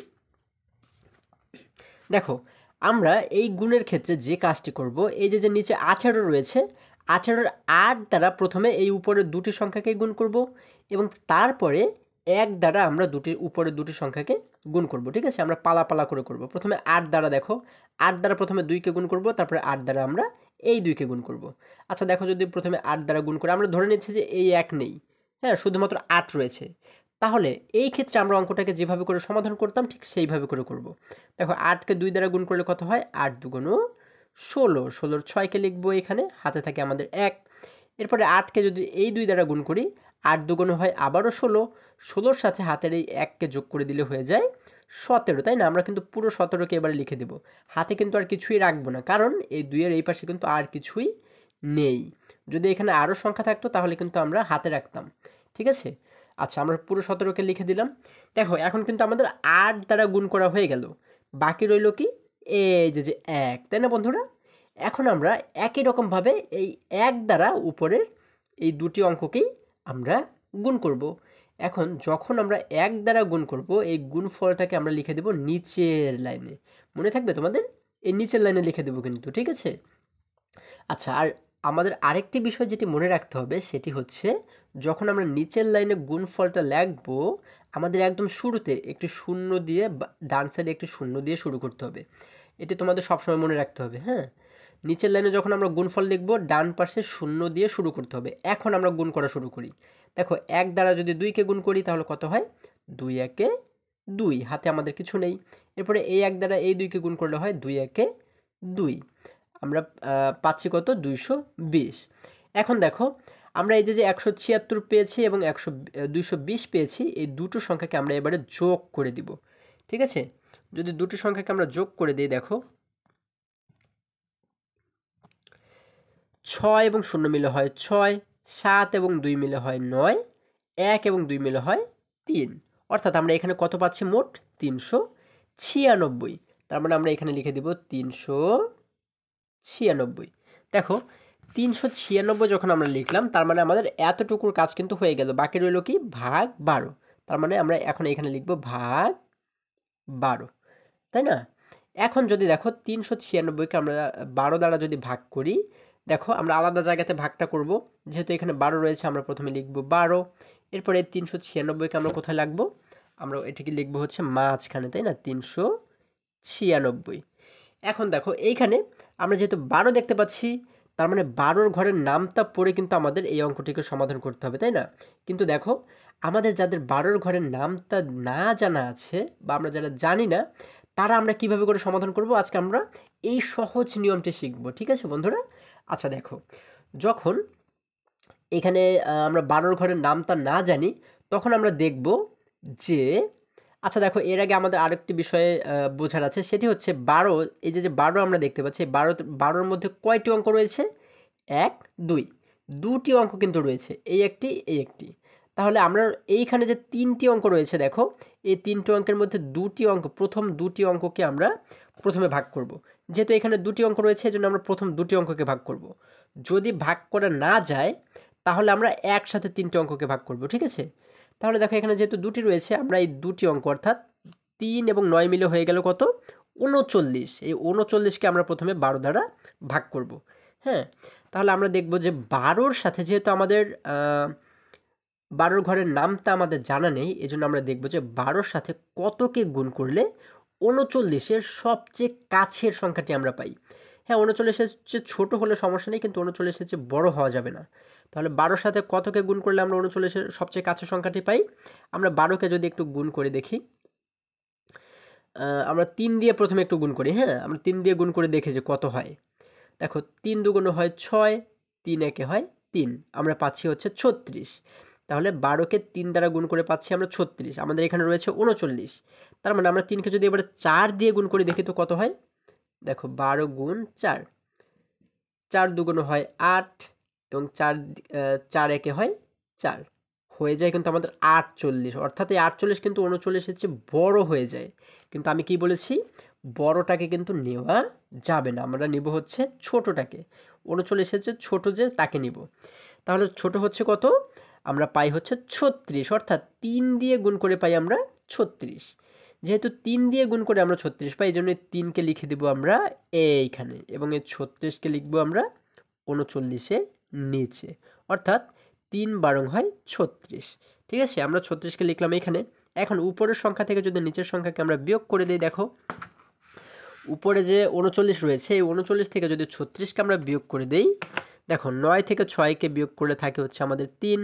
দেখো আমরা এই গুণের ক্ষেত্রে যে কাজটি করব, এই যে নিচে 18 রয়েছে, 18-এর 8 দ্বারা প্রথমে এই উপরের দুটি সংখ্যাকে গুণ করব এবং তারপরে 1 দ্বারা আমরা উপরের দুটি সংখ্যাকে গুণ করব। ঠিক আছে, আমরা পালা করে করব। প্রথমে 8 দ্বারা, দেখো 8 দ্বারা প্রথমে 2কে গুণ করব, তারপরে 8 দ্বারা আমরা এই 2কে গুণ করব। আচ্ছা দেখো, যদি প্রথমে 8 দ্বারা গুণ করে, আমরা ধরে নিচ্ছি যে এই 1 নেই, হ্যাঁ, শুধুমাত্র 8 রয়েছে, তাহলে এই ক্ষেত্রে আমরা অঙ্কটাকে যেভাবে করে সমাধান করতাম ঠিক সেইভাবে করে করব। দেখো, 8কে 2 দ্বারা গুণ করলে কত হয়, 8 দুগুণ 16, 16-র 6কে লিখবো এখানে, হাতে থাকে আমাদের 1। এরপরে 8কে যদি এই 2 দ্বারা গুণ করি, 8 দুগুণ হয় আবারও 16, 16-র সাথে হাতের এই 1কে যোগ করে দিলে হয়ে যায় 17, তাই না? আমরা কিন্তু পুরো 17কে এবারে লিখে দেব, হাতে কিন্তু আর কিছুই রাখবো না, কারণ এই 2-এর এই পাশে কিন্তু আর কিছুই নেই। যদি এখানে আরও সংখ্যা থাকতো তাহলে কিন্তু আমরা হাতে রাখতাম। ঠিক আছে, আচ্ছা আমরা পুরো 17কে লিখে দিলাম। দেখো, এখন কিন্তু আমাদের 8 দ্বারা গুণ করা হয়ে গেল, বাকি রইল কি, এই যে 1, তাই না বন্ধুরা? এখন আমরা একই রকমভাবে এই 1 দ্বারা উপরের এই দুটি অঙ্ককেই আমরা গুণ করব। এখন যখন আমরা 1 দ্বারা গুণ করব, এই গুণফলটাকে আমরা লিখে দেব নিচের লাইনে। মনে থাকবে তোমাদের, এই নিচের লাইনে লিখে দেব কিন্তু। ঠিক আছে, আচ্ছা আর আমাদের আরেকটি বিষয় যেটি মনে রাখতে হবে, সেটি হচ্ছে যখন আমরা নিচের লাইনে গুণফলটা লিখব, আমাদের একদম শুরুতে একটি শূন্য দিয়ে, ডান সাইডে একটি শূন্য দিয়ে শুরু করতে হবে। এটি তোমাদের সবসময় মনে রাখতে হবে। হ্যাঁ, নিচের লাইনে যখন আমরা গুণফল লিখব, ডান পাশে শূন্য দিয়ে শুরু করতে হবে। এখন আমরা গুণ করা শুরু করি। দেখো, 1 দ্বারা যদি 2কে গুণ করি, তাহলে কত হয়, 2 একে 2, হাতে আমাদের কিছু নেই। এরপরে এই 1 দ্বারা এই 2কে গুণ করলে হয় 2 একে 2, আমরা পাচ্ছি কত, 220। এখন দেখো, আমরা এই যে 176 পেয়েছি এবং 220 পেয়েছি, এই দুটো সংখ্যাকে আমরা এবারে যোগ করে দিব। ঠিক আছে, যদি দুটো সংখ্যাকে আমরা যোগ করে দিই, দেখো 6 এবং 0 মিলে হয় 6, 7 এবং 2 মিলে হয় 9, 1 এবং 2 মিলে হয় 3, অর্থাৎ আমরা এখানে কত পাচ্ছি, মোট 396। তার মানে আমরা এখানে লিখে দিব 396। দেখো, 396 যখন আমরা লিখলাম, তার মানে আমাদের এতটুকুর কাজ কিন্তু হয়ে গেল। বাকি রইল কি, ভাগ 12। তার মানে আমরা এখন এখানে লিখব ভাগ 12, তাই না? এখন যদি দেখো 396কে আমরা 12 দ্বারা যদি ভাগ করি, দেখো আমরা আলাদা জায়গাতে ভাগটা করব, যেহেতু এখানে 12 রয়েছে, আমরা প্রথমে লিখব 12। এরপরে 396কে আমরা কোথায় লিখব, আমরা এটিকে লিখব হচ্ছে মাঝখানে, তাই না, 396। এখন দেখো, এইখানে আমরা যেহেতু 12 দেখতে পাচ্ছি, তার মানে 12-র ঘরের নামটা পড়ে কিন্তু আমাদের এই অঙ্কটিকে সমাধান করতে হবে, তাই না? কিন্তু দেখো, আমাদের যাদের 12-র ঘরের নামটা না জানা আছে বা আমরা যারা জানি না, তারা আমরা কিভাবে করে সমাধান করব, আজকে আমরা এই সহজ নিয়মটি শিখব। ঠিক আছে বন্ধুরা? আচ্ছা দেখো, যখন এখানে আমরা ১২ ঘরের নামটা না জানি, তখন আমরা দেখব যে আচ্ছা দেখো, এর আগে আমাদের আরেকটি বিষয়ে বোঝার আছে, সেটি হচ্ছে ১২। এই যে ১২ আমরা দেখতে পাচ্ছি, ১২-র মধ্যে কয়টি অঙ্ক রয়েছে? ১, ২, দুটি অঙ্ক কিন্তু রয়েছে, এই একটি, এই একটি। তাহলে আমরা এইখানে যে ৩টি অঙ্ক রয়েছে দেখো, এই ৩টি অঙ্কের মধ্যে দুটি অঙ্ক, প্রথম দুটি অঙ্ককে আমরা প্রথমে ভাগ করব। যেহেতু এখানে দুটি অঙ্ক রয়েছে, এজন্য আমরা প্রথম দুটি অঙ্ককে ভাগ করব। যদি ভাগ করা না যায়, তাহলে আমরা একসাথে ৩টি অঙ্ককে ভাগ করব, ঠিক আছে? তাহলে দেখো, এখানে যেহেতু দুটি রয়েছে, আমরা এই দুটি অঙ্ক অর্থাৎ ৩ এবং ৯ মিলে হয়ে গেল কত? ৩৯। এই ৩৯কে আমরা প্রথমে ১২ দ্বারা ভাগ করব। হ্যাঁ, তাহলে আমরা দেখব যে ১২-র সাথে, যেহেতু আমাদের ১২ ঘরের নামটা আমাদের জানা নেই, এজন্য আমরা দেখব যে ১২-র সাথে কতকে গুণ করলে ৩৯-এর সবচেয়ে কাছের সংখ্যাটি আমরা পাই। হ্যাঁ, ৩৯-এর চেয়ে ছোট হলে সমস্যা নেই, কিন্তু ৩৯-এর চেয়ে বড় হওয়া যাবে না। তাহলে ১২-র সাথে কতকে গুণ করলে আমরা ৩৯-এর সবচেয়ে কাছের সংখ্যাটি পাই? আমরা ১২কে যদি একটু গুণ করে দেখি, আমরা ৩ দিয়ে প্রথমে একটু গুণ করি। হ্যাঁ, আমরা ৩ দিয়ে গুণ করে দেখি যে কত হয়। দেখো, ৩ দুগুণে হয় ৬, ৩ একে হয় ৩, আমরা পাচ্ছি হচ্ছে ৩৬। তাহলে ১২কে ৩ দ্বারা গুণ করে পাচ্ছি আমরা ৩৬। আমাদের এখানে রয়েছে ৩৯। তার মানে আমরা ৩কে যদি এবারে ৪ দিয়ে গুণ করে দেখি তো কত হয়? দেখো, ১২ গুণ ৪, ৪ দুগুণে হয় ৮, এবং ৪ একে হয় ৪, হয়ে যায় কিন্তু আমাদের ৪৮। অর্থাৎ এই ৪৮ কিন্তু ৩৯-এর চেয়ে বড় হয়ে যায়। কিন্তু আমি কি বলেছি? বড়টাকে কিন্তু নেওয়া যাবে না, আমরা নিব হচ্ছে ছোটটাকে। ৩৯-এর চেয়ে ছোট যে, তাকে নিব। তাহলে ছোট হচ্ছে কত? আমরা পাই হচ্ছে ৩৬, অর্থাৎ ৩ দিয়ে গুণ করে পাই আমরা ৩৬। যেহেতু ৩ দিয়ে গুণ করে আমরা ৩৬ পাই, এই জন্য ৩কে লিখে দিব আমরা এইখানে, এবং এই ৩৬কে লিখবো আমরা ৩৯-এর নিচে। অর্থাৎ ৩ × হয় ৩৬। ঠিক আছে, আমরা ৩৬কে লিখলাম এখানে। এখন উপরের সংখ্যা থেকে যদি নিচের সংখ্যাকে আমরা বিয়োগ করে দিই, দেখো উপরে যে ৩৯ রয়েছে, এই ৩৯ থেকে যদি ৩৬কে আমরা বিয়োগ করে দেই, দেখো ৯ থেকে ৬কে বিয়োগ করলে থাকে হচ্ছে আমাদের ৩,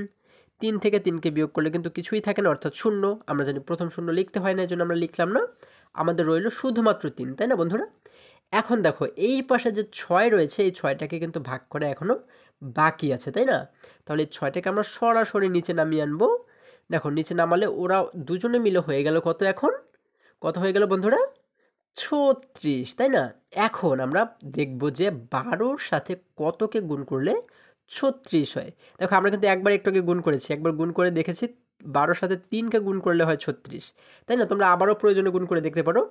৩ থেকে ৩কে বিয়োগ করলে কিন্তু কিছুই থাকে না, অর্থাৎ ০। আমরা জানি প্রথম ০ লিখতে হয় না, এই জন্য আমরা লিখলাম না। আমাদের রইল শুধুমাত্র ৩, তাই না বন্ধুরা? এখন দেখো, এই পাশে যে ৬ রয়েছে, এই ৬টাকে কিন্তু ভাগ করা এখনও বাকি আছে, তাই না? তাহলে এই ৬টাকে আমরা সরাসরি নিচে নামিয়ে আনবো। দেখো, নিচে নামালে ওরা দুজনে মিলে হয়ে গেল কত? এখন কত হয়ে গেল বন্ধুরা? ৩৬, তাই না? এখন আমরা দেখব যে ১২-র সাথে কতকে গুণ করলে ৩৬ হয়। দেখো, আমরা কিন্তু একবার একটু আগে গুণ করেছি, একবার গুণ করে দেখেছি ১২-র সাথে ৩কে গুণ করলে হয় ৩৬, তাই না? তোমরা আবারও প্রয়োজনে গুণ করে দেখতে পারো।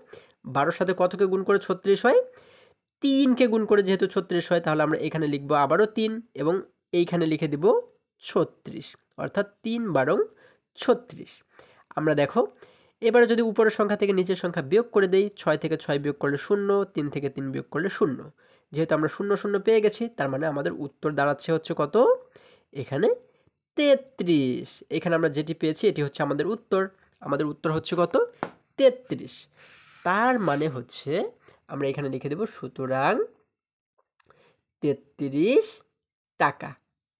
১২-র সাথে কতকে গুণ করে ৩৬ হয়? ৩কে গুণ করে যেহেতু ৩৬ হয়, তাহলে আমরা এখানে লিখবো আবারও ৩, এবং এইখানে লিখে দিব ৩৬, অর্থাৎ ৩ × ৩৬। আমরা দেখো, এবারে যদি উপরের সংখ্যা থেকে নিচের সংখ্যা বিয়োগ করে দেই, ৬ থেকে ৬ বিয়োগ করলে ০, ৩ থেকে ৩ বিয়োগ করলে ০। যেহেতু আমরা ০ ০ পেয়ে গেছি, তার মানে আমাদের উত্তর দাঁড়াচ্ছে হচ্ছে কত? এখানে ৩৩। এখানে আমরা যেটি পেয়েছি এটি হচ্ছে আমাদের উত্তর। আমাদের উত্তর হচ্ছে কত? ৩৩। তার মানে হচ্ছে আমরা এখানে লিখে দেব, সুতরাং ৩৩ টাকা।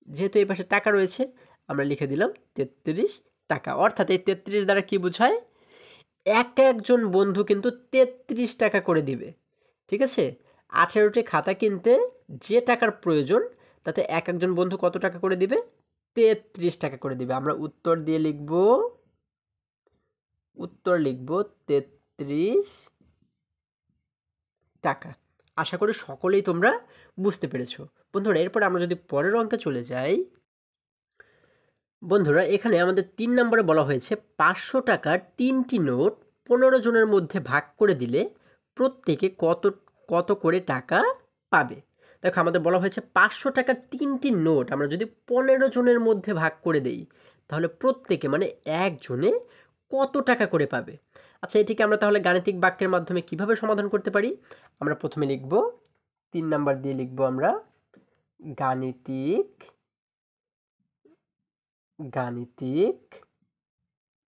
যেহেতু এই পাশে টাকা রয়েছে, আমরা লিখে দিলাম ৩৩ টাকা। অর্থাৎ এই ৩৩ দ্বারা কি বোঝায়? এক একজন বন্ধু কিন্তু ৩৩ টাকা করে দিবে। ঠিক আছে, ১৮টি খাতা কিনতে যে টাকার প্রয়োজন, তাতে এক একজন বন্ধু কত টাকা করে দিবে? ৩৩ টাকা করে দিবে। আমরা উত্তর দিয়ে লিখব, উত্তর লিখব ৩৩ টাকা। আশা করি সকলেই তোমরা বুঝতে পেরেছো। বন্ধুরা, এরপর আমরা যদি পরের অঙ্কে চলে যাই, বন্ধুরা এখানে আমাদের ৩ নম্বরে বলা হয়েছে ৫০০ টাকার ৩টি নোট ১৫ জনের মধ্যে ভাগ করে দিলে প্রত্যেকে কত কত করে টাকা পাবে। দেখো, আমাদের বলা হয়েছে ৫০০ টাকার ৩টি নোট আমরা যদি ১৫ জনের মধ্যে ভাগ করে দেই, তাহলে প্রত্যেকে মানে একজনে কত টাকা করে পাবে। আচ্ছা, এটিকে আমরা তাহলে গাণিতিক বাক্যের মাধ্যমে কিভাবে সমাধান করতে পারি? আমরা প্রথমে লিখব, ৩ নাম্বার দিয়ে লিখব আমরা গাণিতিক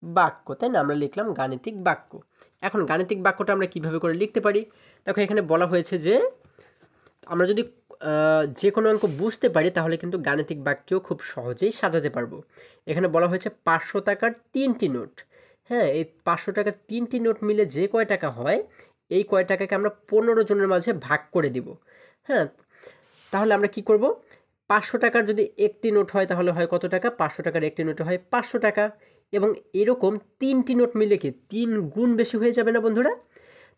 বাক্য, তাই না? আমরা লিখলাম গাণিতিক বাক্য। এখন গাণিতিক বাক্যটা আমরা কিভাবে করে লিখতে পারি? দেখো, এখানে বলা হয়েছে যে আমরা যদি যে কোনো অঙ্ক বুঝতে পারি, তাহলে কিন্তু গাণিতিক বাক্যও খুব সহজেই সাজাতে পারবো। এখানে বলা হয়েছে ৫০০ টাকার ৩টি নোট। হ্যাঁ, এই ৫০০ টাকার ৩টি নোট মিলে যে কয় টাকা হয়, এই কয় টাকাকে আমরা ১৫ জনের মাঝে ভাগ করে দিব। হ্যাঁ, তাহলে আমরা কি করব? 500 টাকার যদি একটি নোট হয় তাহলে হয় কত টাকা? 500 টাকার একটি নোটে হয় 500 টাকা। এবং এরকম 3টি নোট মিলে কি 3 গুণ বেশি হয়ে যাবে না বন্ধুরা?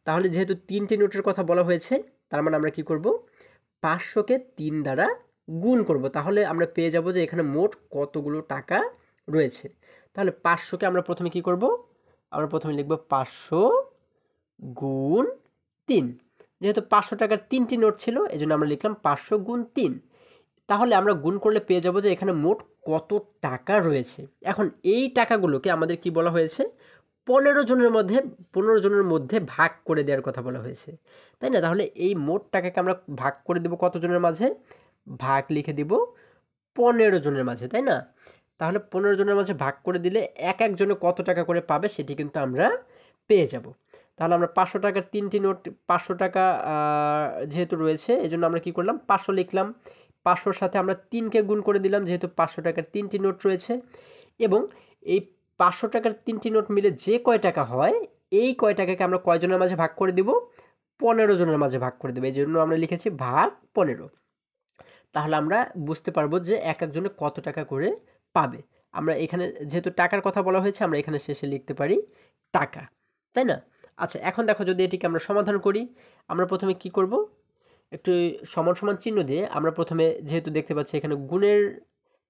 তাহলে যেহেতু 3টি নোটের কথা বলা হয়েছে, তার মানে আমরা কি করব? 500কে 3 দ্বারা গুণ করব। তাহলে আমরা পেয়ে যাব যে এখানে মোট কতগুলো টাকা রয়েছে। তাহলে 500কে আমরা প্রথমে কি করব? আমরা প্রথমে লিখব 500 গুণ 3। যেহেতু 500 টাকার 3টি নোট ছিল, এজন্য আমরা লিখলাম 500 গুণ 3। তাহলে আমরা গুণ করলে পেয়ে যাব যে এখানে মোট কত টাকা রয়েছে। এখন এই টাকাগুলোকে আমাদের কি বলা হয়েছে? 15 জনের মধ্যে ভাগ করে দেওয়ার কথা বলা হয়েছে, তাই না? তাহলে এই মোট টাকাকে আমরা ভাগ করে দেব কতজনের মাঝে? ভাগ লিখে দিব 15 জনের মাঝে, তাই না? তাহলে 15 জনের মাঝে ভাগ করে দিলে এক একজনে কত টাকা করে পাবে সেটি কিন্তু আমরা পেয়ে যাব। তাহলে আমরা 500 টাকার 3টি নোট, 500 টাকা যেহেতু রয়েছে এজন্য আমরা কি করলাম? 500 লিখলাম। 500-র সাথে আমরা 3কে গুণ করে দিলাম, যেহেতু 500 টাকার 3টি নোট রয়েছে। এবং এই 500 টাকার 3টি নোট মিলে যে কয় টাকা হয়, এই কয় টাকাকে আমরা কয়জনের মাঝে ভাগ করে দিব? 15 জনের মাঝে ভাগ করে দেবো। এই জন্য আমরা লিখেছি ভাগ 15। তাহলে আমরা বুঝতে পারবো যে এক একজনে কত টাকা করে পাবে। আমরা এখানে যেহেতু টাকার কথা বলা হয়েছে, আমরা এখানে শেষে লিখতে পারি টাকা, তাই না? আচ্ছা, এখন দেখো যদি এটিকে আমরা সমাধান করি, আমরা প্রথমে কি করব? একটু সমান সমান চিহ্ন দিয়ে আমরা প্রথমে, যেহেতু দেখতে পাচ্ছি এখানে গুণের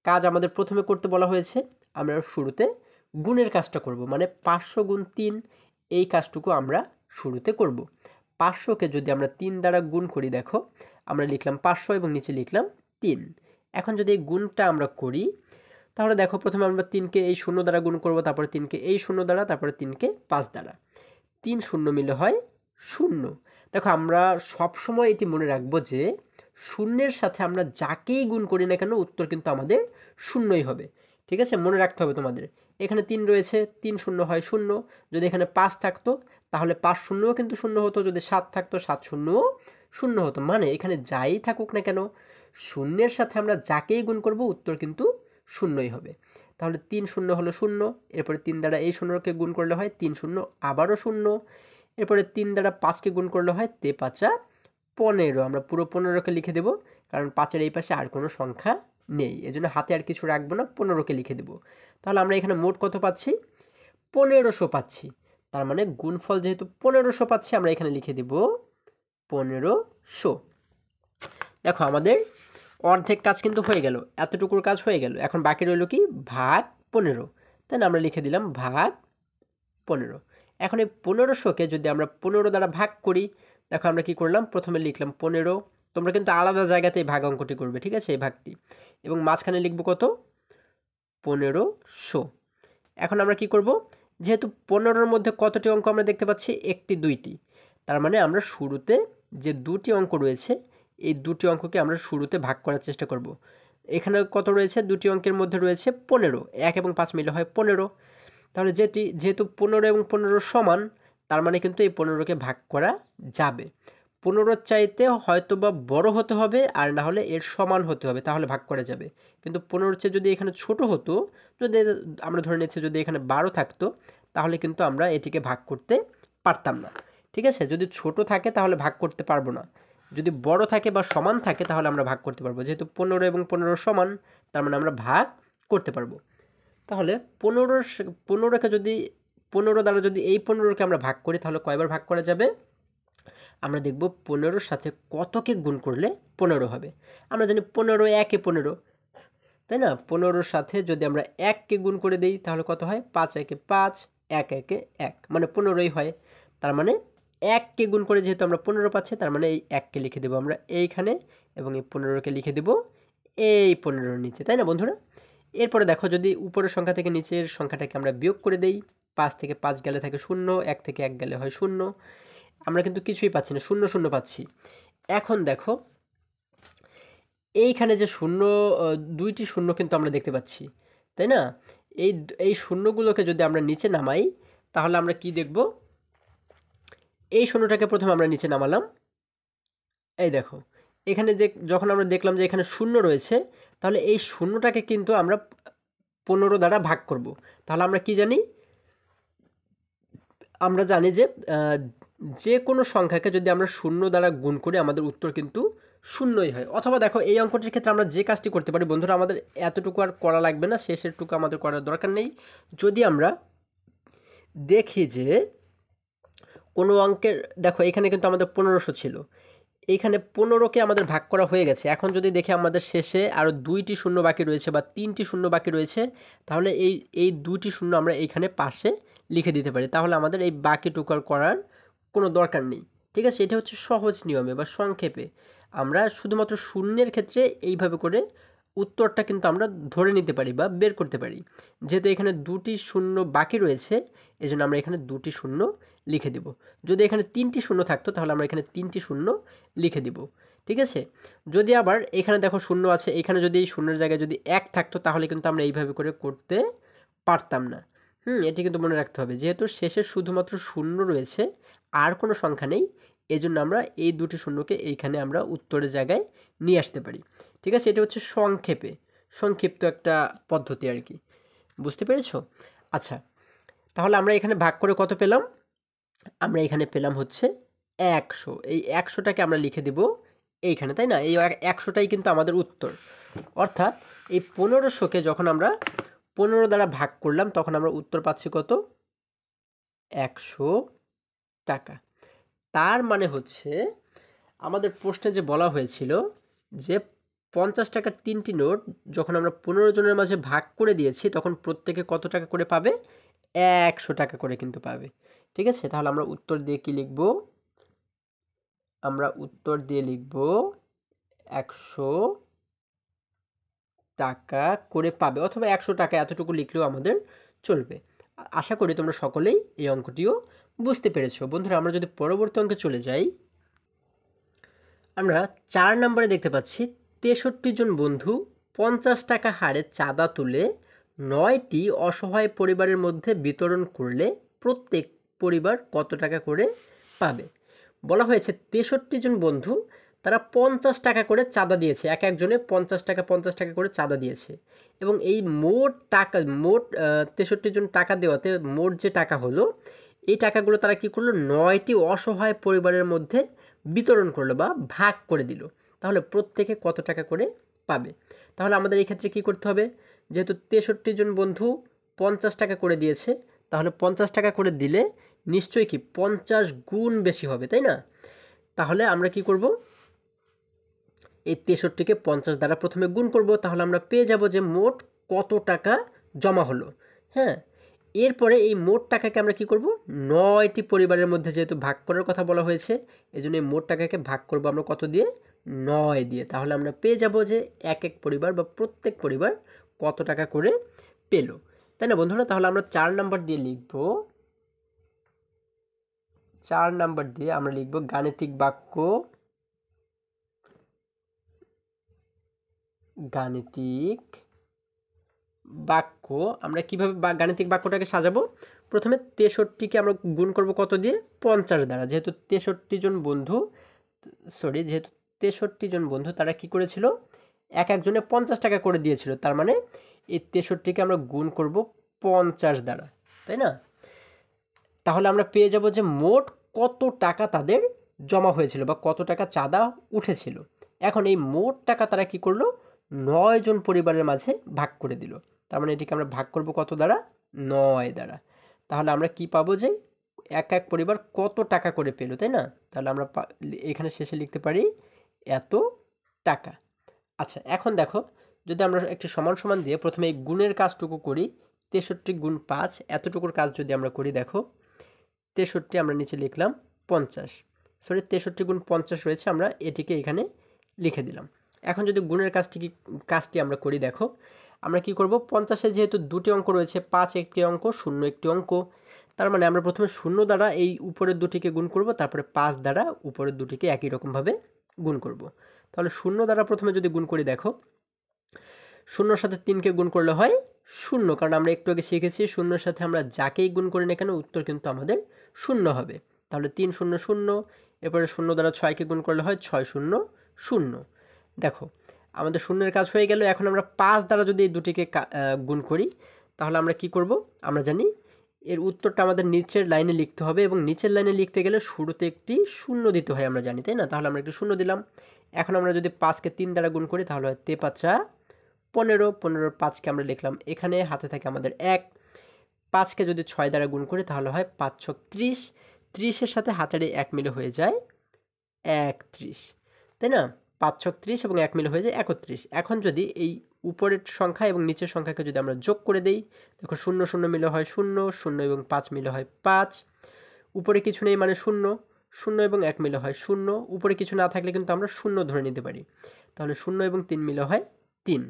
কাজ আমাদের প্রথমে করতে বলা হয়েছে, আমরা শুরুতে গুণের কাজটা করব। মানে 500 গুণ 3 এই কাজটুকু আমরা শুরুতে করব। 500কে যদি আমরা 3 দ্বারা গুণ করি, দেখো আমরা লিখলাম 500 এবং নিচে লিখলাম 3। এখন যদি এই গুণটা আমরা করি, তাহলে দেখো প্রথমে আমরা 3কে এই 0 দ্বারা গুণ করব, তারপরে 3কে এই 0 দ্বারা, তারপরে 3কে 5 দ্বারা। 3 শূন্য মিলে হয় 0। দেখো আমরা সবসময় এটি মনে রাখবো যে শূন্যের সাথে আমরা যাকেই গুণ করি না কেন উত্তর কিন্তু আমাদের শূন্যই হবে। ঠিক আছে, মনে রাখতে হবে তোমাদের। এখানে 3 রয়েছে, 3 শূন্য হয় 0। যদি এখানে 5 থাকতো তাহলে 5 শূন্যও কিন্তু 0 হতো। যদি 7 থাকতো 7 শূন্যও 0 হতো। মানে এখানে যাই থাকুক না কেন, শূন্যের সাথে আমরা যাকেই গুণ করব উত্তর কিন্তু শূন্যই হবে। তাহলে 3 শূন্য হলো 0, এরপরে 3 দ্বারা এই 0কে গুণ করলে হয় 3 শূন্য আবারও 0, এরপরে 3 দ্বারা 5কে গুণ করলে হয় 3 5 15। আমরা পুরো 15কে লিখে দেব, কারণ 5-এর এই পাশে আর কোনো সংখ্যা নেই, এজন্য হাতে আর কিছু রাখবো না, 15কে লিখে দেব। তাহলে আমরা এখানে মোট কত পাচ্ছি? 1500 পাচ্ছি। তার মানে গুণফল যেহেতু 1500 পাচ্ছি, আমরা এখানে লিখে দেব 1500। দেখো আমাদের অর্ধেক কাজ কিন্তু হয়ে গেল, এতটুকুর কাজ হয়ে গেল। এখন বাকি রইল কি? ভাগ 15। তাই না? আমরা লিখে দিলাম ভাগ 15। এখন এই 1500কে যদি আমরা 15 দ্বারা ভাগ করি, দেখো আমরা কি করলাম? প্রথমে লিখলাম 15। তোমরা কিন্তু আলাদা জায়গাতে এই ভাগ অঙ্কটি করবে, ঠিক আছে? এই ভাগটি, এবং মাঝখানে লিখবো কত? 1500। এখন আমরা কি করব? যেহেতু 15-র মধ্যে কতটি অঙ্ক আমরা দেখতে পাচ্ছি? একটি, দুইটি। তার মানে আমরা শুরুতে যে দুটি অঙ্ক রয়েছে, এই দুটি অঙ্ককে আমরা শুরুতে ভাগ করার চেষ্টা করব। এখানে কত রয়েছে? দুটি অঙ্কের মধ্যে রয়েছে 15। 1 এবং 5 মিলে হয় 15। তাহলে যেহেতু 15 এবং 15 সমান, তার মানে কিন্তু এই 15কে ভাগ করা যাবে। 15-র চাইতে হয়তো বা বড় হতে হবে, আর না হলে এর সমান হতে হবে, তাহলে ভাগ করা যাবে। কিন্তু 15-র চেয়ে যদি এখানে ছোট হতো, যদি আমরা ধরে নিচ্ছি যদি এখানে 12 থাকতো, তাহলে কিন্তু আমরা এটিকে ভাগ করতে পারতাম না। ঠিক আছে? যদি ছোট থাকে তাহলে ভাগ করতে পারবো না। যদি বড় থাকে বা সমান থাকে তাহলে আমরা ভাগ করতে পারবো। যেহেতু 15 এবং 15 সমান, তার মানে আমরা ভাগ করতে পারবো। তাহলে 15কে যদি 15 দ্বারা যদি এই 15কে আমরা ভাগ করি, তাহলে কয়বার ভাগ করা যাবে? আমরা দেখব 15-র সাথে কতকে গুণ করলে 15 হবে। আমরা জানি 15 1 15, তাই না? 15-র সাথে যদি আমরা 1কে গুণ করে দিই তাহলে কত হয়? 5 1 5, 1 1 1, মানে 15ই হয়। তার মানে 1কে গুণ করে যেহেতু আমরা 15 পাচ্ছি, তার মানে এই 1কে লিখে দেবো আমরা এইখানে, এবং এই 15কে লিখে দেব এই 15-র নিচে, তাই না বন্ধুরা? এরপরে দেখো যদি উপরের সংখ্যা থেকে নিচের সংখ্যাটাকে আমরা বিয়োগ করে দেই, 5 থেকে 5 গেলে থাকে 0, 1 থেকে 1 গেলে হয় 0। আমরা কিন্তু কিছুই পাচ্ছি না, 0 0 পাচ্ছি। এখন দেখো এইখানে যে দুইটি শূন্য কিন্তু আমরা দেখতে পাচ্ছি, তাই না? এই শূন্যগুলোকে যদি আমরা নিচে নামাই, তাহলে আমরা কি দেখব? এই শূন্যটাকে প্রথমে আমরা নিচে নামালাম, এই দেখো এখানে যখন আমরা দেখলাম যে এখানে 0 রয়েছে, তাহলে এই শূন্যটাকে কিন্তু আমরা 15 দ্বারা ভাগ করব। তাহলে আমরা কি জানি? আমরা জানি যে যে কোনো সংখ্যাকে যদি আমরা 0 দ্বারা গুণ করি, আমাদের উত্তর কিন্তু শূন্যই হয়। অথবা দেখো এই অঙ্কটির ক্ষেত্রে আমরা যে কাজটি করতে পারি বন্ধুরা, আমাদের এতটুকু আর করা লাগবে না, শেষের টুকু আমাদের করার দরকার নেই। যদি আমরা দেখি যে কোনো অঙ্কের, দেখো এখানে কিন্তু আমাদের 1500 ছিল, এইখানে 15কে আমাদের ভাগ করা হয়ে গেছে। এখন যদি দেখি আমাদের শেষে আরও 2টি শূন্য বাকি রয়েছে বা 3টি শূন্য বাকি রয়েছে, তাহলে এই 2টি শূন্য আমরা এইখানে পাশে লিখে দিতে পারি। তাহলে আমাদের এই বাকিটুকু আর করার কোনো দরকার নেই। ঠিক আছে, এটা হচ্ছে সহজ নিয়মে বা সংক্ষেপে আমরা শুধুমাত্র শূন্যের ক্ষেত্রে এইভাবে করে উত্তরটা কিন্তু আমরা ধরে নিতে পারি বা বের করতে পারি। যেহেতু এখানে 2টি শূন্য বাকি রয়েছে, এজন্য আমরা এখানে 2টি শূন্য লিখে দেব। যদি এখানে 3টি শূন্য থাকতো তাহলে আমরা এখানে 3টি শূন্য লিখে দিব। ঠিক আছে, যদি আবার এখানে দেখো শূন্য আছে, এখানে যদি এই শূন্যের জায়গায় যদি 1 থাকতো তাহলে কিন্তু আমরা এইভাবে করে করতে পারতাম না। এটি কিন্তু মনে রাখতে হবে, যেহেতু শেষে শুধুমাত্র শূন্য রয়েছে আর কোনো সংখ্যা নেই, এজন্য আমরা এই 2টি শূন্যকে এইখানে আমরা উত্তরের জায়গায় নিয়ে আসতে পারি। ঠিক আছে, এটা হচ্ছে সংক্ষিপ্ত একটা পদ্ধতি আর কি। বুঝতে পেরেছো? আচ্ছা, তাহলে আমরা এখানে ভাগ করে কত পেলাম? আমরা এখানে পেলাম হচ্ছে 100। এই 100টাকে আমরা লিখে দিব এইখানে, তাই না? এই 100টাই কিন্তু আমাদের উত্তর। অর্থাৎ এই 1500কে যখন আমরা 15 দ্বারা ভাগ করলাম তখন আমরা উত্তর পাচ্ছি কত? 100 টাকা। তার মানে হচ্ছে আমাদের প্রশ্নে যে বলা হয়েছিল যে 50 টাকার 3টি নোট যখন আমরা 15 জনের মাঝে ভাগ করে দিয়েছি তখন প্রত্যেকে কত টাকা করে পাবে? 100 টাকা করে কিন্তু পাবে। ঠিক আছে, তাহলে আমরা উত্তর দিয়ে কি লিখব? আমরা উত্তর দিয়ে লিখব 100 টাকা করে পাবে, অথবা 100 টাকা এতটুকু লিখলেও আমাদের চলবে। আশা করি তোমরা সকলেই এই অঙ্কটিও বুঝতে পেরেছো। বন্ধুরা, আমরা যদি পরবর্তী অঙ্কে চলে যাই, আমরা 4 নম্বরে দেখতে পাচ্ছি 63 জন বন্ধু 50 টাকা হারে চাঁদা তুলে 9টি অসহায় পরিবারের মধ্যে বিতরণ করলে প্রত্যেক পরিবার কত টাকা করে পাবে? বলা হয়েছে 63 জন বন্ধু তারা 50 টাকা করে চাঁদা দিয়েছে, এক একজনে 50 টাকা করে চাঁদা দিয়েছে, এবং এই মোট 63 জন টাকা দেওয়াতে মোট যে টাকা হলো, এই টাকাগুলো তারা কি করলো? 9টি অসহায় পরিবারের মধ্যে বিতরণ করলো বা ভাগ করে দিল। তাহলে প্রত্যেকে কত টাকা করে পাবে? তাহলে আমাদের এই ক্ষেত্রে কি করতে হবে? যেহেতু 63 জন বন্ধু 50 টাকা করে দিয়েছে, তাহলে 50 টাকা করে দিলে নিশ্চয়ই কি 50 গুণ বেশি হবে, তাই না? তাহলে আমরা কি করব? এই 63কে 50 দ্বারা প্রথমে গুণ করব, তাহলে আমরা পেয়ে যাব যে মোট কত টাকা জমা হলো। হ্যাঁ, এরপরে এই মোট টাকাকে আমরা কি করব? 9টি পরিবারের মধ্যে যেহেতু ভাগ করার কথা বলা হয়েছে, এজন্য এই মোট টাকাকে ভাগ করব আমরা কত দিয়ে? 9 দিয়ে। তাহলে আমরা পেয়ে যাব যে এক এক পরিবার বা প্রত্যেক পরিবার কত টাকা করে পেল, তাই না বন্ধুরা? তাহলে আমরা 4 নাম্বার দিয়ে লিখব, 4 নাম্বার দিয়ে আমরা লিখব গাণিতিক বাক্য। আমরা কিভাবে গাণিতিক বাক্যটাকে সাজাবো? প্রথমে 63কে আমরা গুণ করব কত দিয়ে? 50 দ্বারা। যেহেতু 63 জন বন্ধু তারা কি করেছিল? এক একজনে 50 টাকা করে দিয়েছিল, তার মানে এই 63কে আমরা গুণ করব 50 দ্বারা, তাই না? তাহলে আমরা পেয়ে যাব যে মোট কত টাকা তাদের জমা হয়েছিল বা কত টাকা চাঁদা উঠেছিল। এখন এই মোট টাকা তারা কি করলো? 9 জন পরিবারের মাঝে ভাগ করে দিল। তার মানে এটিকে আমরা ভাগ করব কত দ্বারা? 9 দ্বারা। তাহলে আমরা কি পাবো? যে এক এক পরিবার কত টাকা করে পেল, তাই না? তাহলে আমরা এখানে শেষে লিখতে পারি এত টাকা। আচ্ছা, এখন দেখো, যদি আমরা একটি সমান সমান দিয়ে প্রথমে এই গুণের কাজটুকু করি, 63 গুণ 5 এতটুকুর কাজ যদি আমরা করি, দেখো 63 আমরা নিচে লিখলাম 50, 63 গুণ 50 রয়েছে, আমরা এটিকে এখানে লিখে দিলাম। এখন যদি গুণের কাজটি আমরা করি, দেখো আমরা কি করব? 50-এ যেহেতু 2টি অঙ্ক রয়েছে, 5 একটি অঙ্ক, 0 একটি অঙ্ক, তার মানে আমরা প্রথমে 0 দ্বারা এই উপরের দুটিকে গুণ করব, তারপরে 5 দ্বারা উপরের দুটিকে একই রকমভাবে গুণ করব। তাহলে 0 দ্বারা প্রথমে যদি গুণ করি, দেখো 0-র সাথে 3কে গুণ করলে হয় 0, কারণ আমরা একটু আগে শিখেছি 0-র সাথে আমরা যাকেই গুণ করি না কেন উত্তর কিন্তু আমাদের 0 হবে। তাহলে 3 0 0, এরপরে 0 দ্বারা 6কে গুণ করলে হয় 6 0 0। দেখো আমাদের 0-এর কাজ হয়ে গেল। এখন আমরা 5 দ্বারা যদি এই দুটিকে গুণ করি, তাহলে আমরা কি করব? আমরা জানি এর উত্তরটা আমাদের নিচের লাইনে লিখতে হবে এবং নিচের লাইনে লিখতে গেলে শুরুতে একটি শূন্য দিতে হয় আমরা জানি, তাই না? তাহলে আমরা একটু শূন্য দিলাম। এখন আমরা যদি 5কে 3 দ্বারা গুণ করি তাহলে হয় 5 15, 15 5কে আমরা লিখলাম এখানে, হাতে থাকে আমাদের 1। 5কে যদি 6 দ্বারা গুণ করি তাহলে হয় 5 ছক 30, 30-এর সাথে হাতের এই 1 মিলে হয়ে যায় 31, তাই না? 5 ছক 30 এবং 1 মিলে হয়ে যায় 31। এখন যদি এই উপরের সংখ্যা এবং নিচের সংখ্যাকে যদি আমরা যোগ করে দেই, দেখো 0 0 মিলে হয় 0, 0 এবং 5 মিলে হয় 5, উপরে কিছু নেই মানে 0, 0 এবং 1 মিলে হয় 0, উপরে কিছু না থাকলে কিন্তু আমরা 0 ধরে নিতে পারি। তাহলে 0 এবং 3 মিলে হয় 3।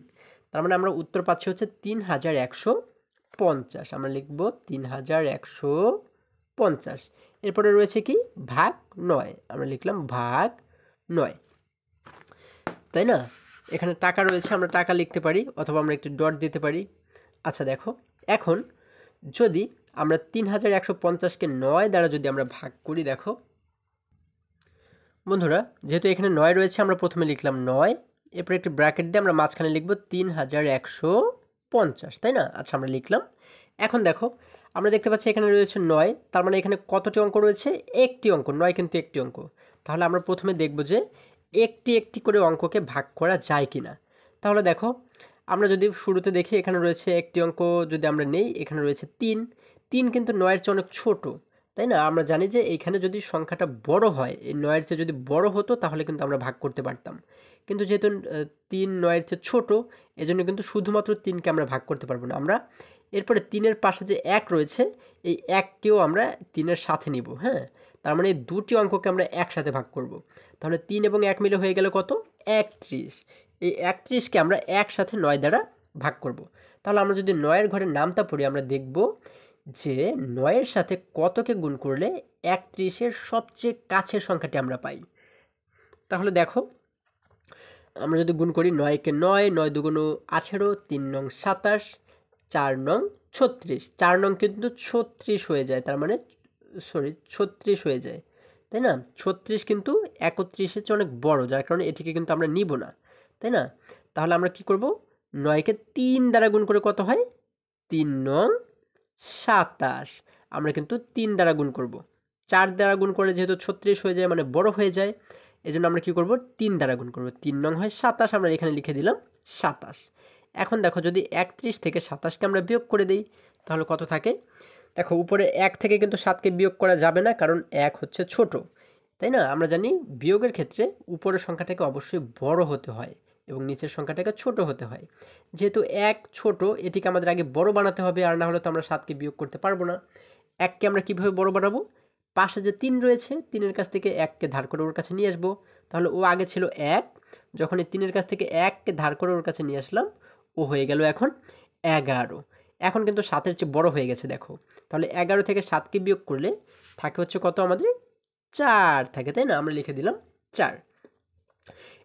তার মানে আমরা উত্তর পাচ্ছি হচ্ছে 3150। আমরা লিখব 3150। এরপরে রয়েছে কি ভাগ 9, আমরা লিখলাম ভাগ 9, তাই না? এখানে টাকা রয়েছে, আমরা টাকা লিখতে পারি অথবা আমরা একটি ডট দিতে পারি। আচ্ছা দেখো, এখন যদি আমরা 3150-কে 9 দ্বারা যদি আমরা ভাগ করি, দেখো বন্ধুরা, যেহেতু এখানে 9 রয়েছে আমরা প্রথমে লিখলাম 9, এরপর একটি ব্র্যাকেট দিয়ে আমরা মাঝখানে লিখব 3150, তাই না? আচ্ছা আমরা লিখলাম। এখন দেখো আমরা দেখতে পাচ্ছি এখানে রয়েছে 9, তার মানে এখানে কতটি অঙ্ক রয়েছে? একটি অঙ্ক। 9 কিন্তু একটি অঙ্ক। তাহলে আমরা প্রথমে দেখব যে একটি একটি করে অঙ্ককে ভাগ করা যায় কিনা। তাহলে দেখো আমরা যদি শুরুতে দেখি এখানে রয়েছে একটি অঙ্ক, যদি আমরা নেই এখানে রয়েছে 3, 3 কিন্তু 9-এর চেয়ে অনেক ছোট, তাই না? আমরা জানি যে এইখানে যদি সংখ্যাটা বড় হয়, এই 9-এর চেয়ে যদি বড় হতো তাহলে কিন্তু আমরা ভাগ করতে পারতাম, কিন্তু যেহেতু 3 9-এর চেয়ে ছোট, এজন্য কিন্তু শুধুমাত্র 3কে আমরা ভাগ করতে পারবো না। আমরা এরপরে 3-এর পাশে যে 1 রয়েছে, এই 1কেও আমরা 3-এর সাথে নিব, হ্যাঁ? তার মানে এই দুটি অঙ্ককে আমরা একসাথে ভাগ করব। তাহলে 3 এবং 1 মিলে হয়ে গেল কত? 31। এই 31কে আমরা একসাথে 9 দ্বারা ভাগ করব। তাহলে আমরা যদি 9-এর ঘরে নামতা পড়ি, আমরা দেখব যে 9-এর সাথে কতকে গুণ করলে 31-এর সবচেয়ে কাছের সংখ্যাটি আমরা পাই। তাহলে দেখো আমরা যদি গুণ করি 9-কে 9, 9 দুগুণ 18, 3 নং 27, 4 নং 36, 4 নং কিন্তু 36 হয়ে যায়, তার মানে 36 হয়ে যায়, তাই না? 36 কিন্তু 31-এর চেয়ে অনেক বড়, যার কারণে এটিকে কিন্তু আমরা নিব না, তাই না? তাহলে আমরা কি করব? 9-কে 3 দ্বারা গুণ করে কত হয়? 3 নং 27, আমরা কিন্তু 3 দ্বারা গুণ করব। 4 দ্বারা গুণ করলে যেহেতু 36 হয়ে যায় মানে বড় হয়ে যায়, এজন্য আমরা কি করব? 3 দ্বারা গুণ করব। 3 নং হয় 27, আমরা এখানে লিখে দিলাম 27। এখন দেখো যদি 31 থেকে 27কে আমরা বিয়োগ করে দেই তাহলে কত থাকে? দেখো উপরে 1 থেকে কিন্তু 7কে বিয়োগ করা যাবে না, কারণ 1 হচ্ছে ছোট, তাই না? আমরা জানি বিয়োগের ক্ষেত্রে উপরের সংখ্যাটাকে অবশ্যই বড় হতে হয় এবং নিচের সংখ্যাটাকে ছোট হতে হয়। যেহেতু 1 ছোট, এটিকে আমাদের আগে বড় বানাতে হবে, আর না হলে তো আমরা 7কে বিয়োগ করতে পারবো না। 1কে আমরা কীভাবে বড় বানাবো? পাশে যে 3 রয়েছে, 3-এর কাছ থেকে 1কে ধার করে ওর কাছে নিয়ে আসবো। তাহলে ও আগে ছিল 1, যখন এই 3-এর কাছ থেকে 1কে ধার করে ওর কাছে নিয়ে আসলাম, ও হয়ে গেল এখন 11। এখন কিন্তু 7-এর চেয়ে বড় হয়ে গেছে দেখো। তাহলে 11 থেকে 7কে বিয়োগ করলে থাকে হচ্ছে কত? আমাদের 4 থাকে, তাই না? আমরা লিখে দিলাম 4।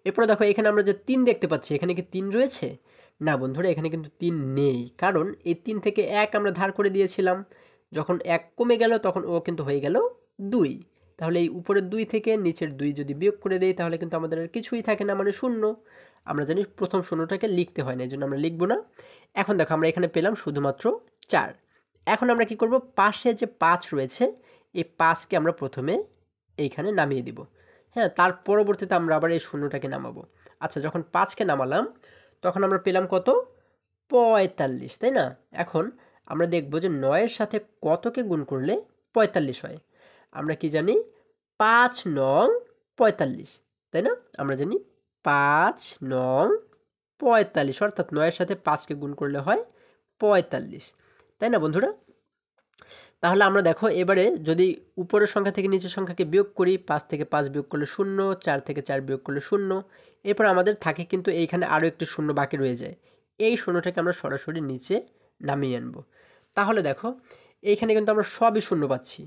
এরপরে দেখো এখানে আমরা যে 3 দেখতে পাচ্ছি, এখানে কি 3 রয়েছে? না বন্ধুরা, এখানে কিন্তু 3 নেই, কারণ এই 3 থেকে 1 আমরা ধার করে দিয়েছিলাম। যখন 1 কমে গেল তখন ও কিন্তু হয়ে গেল 2। তাহলে এই উপরের 2 থেকে নিচের 2 যদি বিয়োগ করে দেই তাহলে কিন্তু আমাদের আর কিছুই থাকে না, মানে 0। আমরা জানি প্রথম শূন্যটাকে লিখতে হয় না, এই জন্য আমরা লিখব না। এখন দেখো আমরা এখানে পেলাম শুধুমাত্র 4। এখন আমরা কি করব? পাশে যে 5 রয়েছে, এই 5কে আমরা প্রথমে এইখানে নামিয়ে দিব, হ্যাঁ? তার পরবর্তীতে আমরা আবার এই শূন্যটাকে নামাবো। আচ্ছা, যখন 5কে নামালাম তখন আমরা পেলাম কত? 45, তাই না? এখন আমরা দেখব যে 9-এর সাথে কতকে গুণ করলে 45 হয়। আমরা কি জানি? 5 নং 45, তাই না? আমরা জানি 5 নং 45, অর্থাৎ 9-এর সাথে 5কে গুণ করলে হয় 45, তাই না বন্ধুরা? তাহলে আমরা দেখো এবারে যদি উপরের সংখ্যা থেকে নিচের সংখ্যাকে বিয়োগ করি, 5 থেকে 5 বিয়োগ করলে 0, 4 থেকে 4 বিয়োগ করলে 0, এরপর আমাদের থাকে কিন্তু এইখানে আরও একটি শূন্য বাকি রয়ে যায়। এই শূন্যটাকে আমরা সরাসরি নিচে নামিয়ে আনব। তাহলে দেখো এইখানে কিন্তু আমরা সবই শূন্য পাচ্ছি।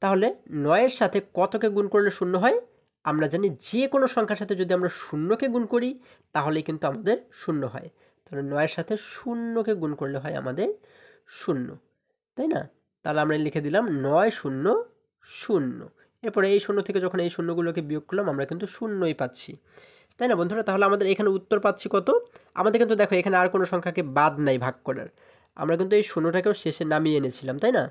তাহলে 9-এর সাথে কতকে গুণ করলে 0 হয়? আমরা জানি যে কোনো সংখ্যার সাথে যদি আমরা 0কে গুণ করি তাহলেই কিন্তু আমাদের 0 হয়। তাহলে 9-এর সাথে 0কে গুণ করলে হয় আমাদের 0, তাই না? তাহলে আমরা লিখে দিলাম 9 0 0। এরপরে এই শূন্য থেকে যখন এই শূন্যগুলোকে বিয়োগ করলাম আমরা কিন্তু 0ই পাচ্ছি, তাই না বন্ধুরা? তাহলে আমাদের এখানে উত্তর পাচ্ছি কত? আমাদের কিন্তু দেখো এখানে আর কোনো সংখ্যাকে বাদ নাই ভাগ করার, আমরা কিন্তু এই শূন্যটাকেও শেষে নামিয়ে এনেছিলাম, তাই না?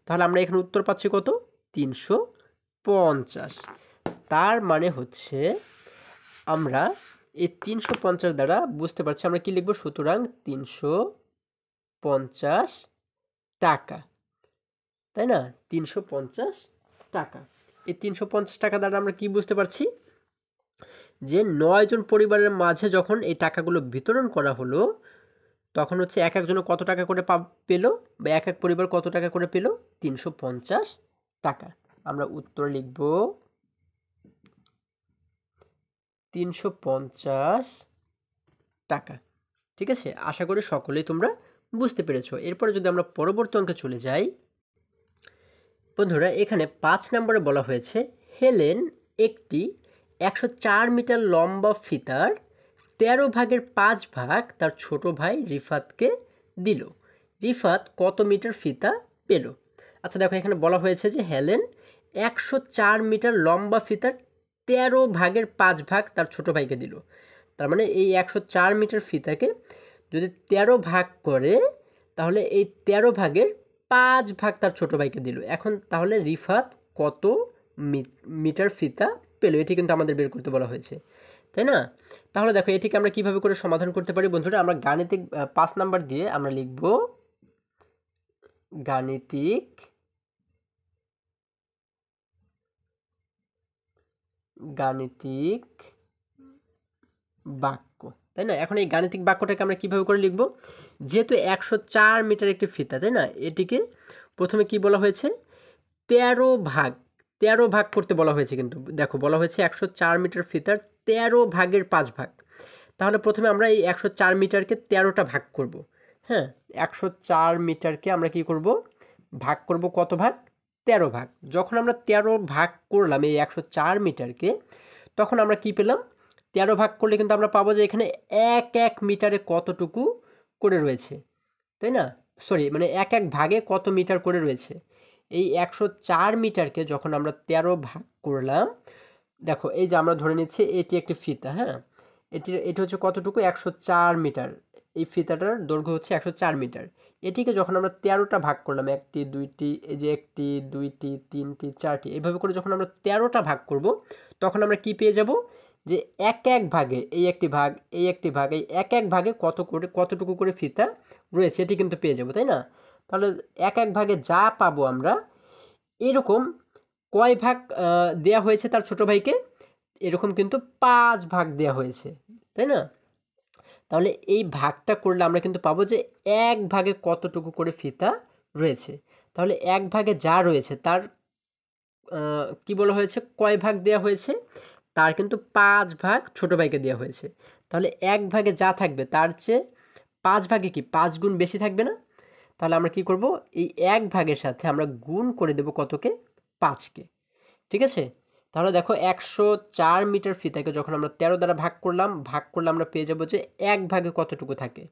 তাহলে আমরা এখানে উত্তর পাচ্ছি কত? 350। তার মানে হচ্ছে আমরা এই 350 দ্বারা বুঝতে পারছি আমরা কি লিখব, সুতরাং 350 টাকা, তাই না? 350 টাকা। এই 350 টাকা দ্বারা আমরা কি বুঝতে পারছি, যে 9 জন পরিবারের মাঝে যখন এই টাকাগুলো বিতরণ করা হলো, তখন হচ্ছে এক একজনে কত টাকা করে পেল, বা এক এক পরিবার কত টাকা করে পেল? 350 টাকা। আমরা উত্তর লিখব 350 টাকা। ঠিক আছে, আশা করি সকলেই তোমরা বুঝতে পেরেছো। এরপরে যদি আমরা পরবর্তী অঙ্কে চলে যাই, বন্ধুরা এখানে 5 নম্বরে বলা হয়েছে হেলেন একটি 104 মিটার লম্বা ফিতার 13 ভাগের 5 ভাগ তার ছোট ভাই রিফাতকে দিল। রিফাত কত মিটার ফিতা পেল? আচ্ছা দেখো, এখানে বলা হয়েছে যে হেলেন 104 মিটার লম্বা ফিতার 13 ভাগের 5 ভাগ তার ছোট ভাইকে দিল। তার মানে এই 104 মিটার ফিতাকে যদি 13 ভাগ করে, তাহলে এই 13 ভাগের 5 ভাগ তার ছোট ভাইকে দিল। এখন তাহলে রিফাত কত মিটার ফিতা পেল, এটি কিন্তু আমাদের বের করতে বলা হয়েছে, তাই না? তাহলে দেখো এটিকে আমরা কিভাবে করে সমাধান করতে পারি বন্ধুরা। আমরা গাণিতিক 5 নাম্বার দিয়ে আমরা লিখব গাণিতিক বাক্য, তাই না? এখন এই গাণিতিক বাক্যটাকে আমরা কিভাবে করে লিখব, যেহেতু 104 মিটার একটি ফিতা, তাই না? এটিকে প্রথমে কি বলা হয়েছে, 13 ভাগ 13 ভাগ করতে বলা হয়েছে। কিন্তু দেখো বলা হয়েছে 104 মিটার ফিতার 13 ভাগের 5 ভাগ। তাহলে প্রথমে আমরা এই 104 মিটারকে 13টা ভাগ করব। হ্যাঁ, 104 মিটারকে আমরা কি করব, ভাগ করব কত ভাগ? 13 ভাগ। যখন আমরা 13 ভাগ করলাম এই 104 মিটারকে, তখন আমরা কি পেলাম, 13 ভাগ করলে কিন্তু আমরা পাবো যে এখানে এক এক মিটারে কতটুকু করে রয়েছে, তাই না? সরি, মানে এক এক ভাগে কত মিটার করে রয়েছে। এই 104 মিটারকে যখন আমরা 13 ভাগ করলাম, দেখো এই যে আমরা ধরে নিচ্ছি এটি একটি ফিতা, হ্যাঁ, এটি হচ্ছে কতটুকু, 104 মিটার। এই ফিতাটার দৈর্ঘ্য হচ্ছে 104 মিটার। এটিকে যখন আমরা 13টা ভাগ করলাম, একটি দুইটি, এই যে একটি দুইটি তিনটি চারটি, এইভাবে করে যখন আমরা 13টা ভাগ করব, তখন আমরা কি পেয়ে যাব, যে এক এক ভাগে এই একটি ভাগ, এই একটি ভাগ, এই এক এক ভাগে কতটুকু করে ফিতা রয়েছে এটি কিন্তু পেয়ে যাব, তাই না? তাহলে এক এক ভাগে যা পাবো আমরা, এরকম কয় ভাগ দেয়া হয়েছে তার ছোট ভাইকে, এরকম কিন্তু 5 ভাগ দেয়া হয়েছে, তাই না? তাহলে এই ভাগটা করলে আমরা কিন্তু পাবো যে এক ভাগে কতটুকু করে ফিতা রয়েছে। তাহলে এক ভাগে যা রয়েছে তার কি বলা হয়েছে, কয় ভাগ দেয়া হয়েছে, তার কিন্তু 5 ভাগ ছোট ভাইকে দেওয়া হয়েছে। তাহলে এক ভাগে যা থাকবে তার চেয়ে 5 ভাগে কি 5 গুণ বেশি থাকবে না? তাহলে আমরা কি করব, এই এক ভাগের সাথে আমরা গুণ করে দেব কতকে, 5কে। ঠিক আছে, তাহলে দেখো 104 মিটার ফিতাকে যখন আমরা 13 দ্বারা ভাগ করলে আমরা পেয়ে যাব যে এক ভাগে কতটুকু থাকে।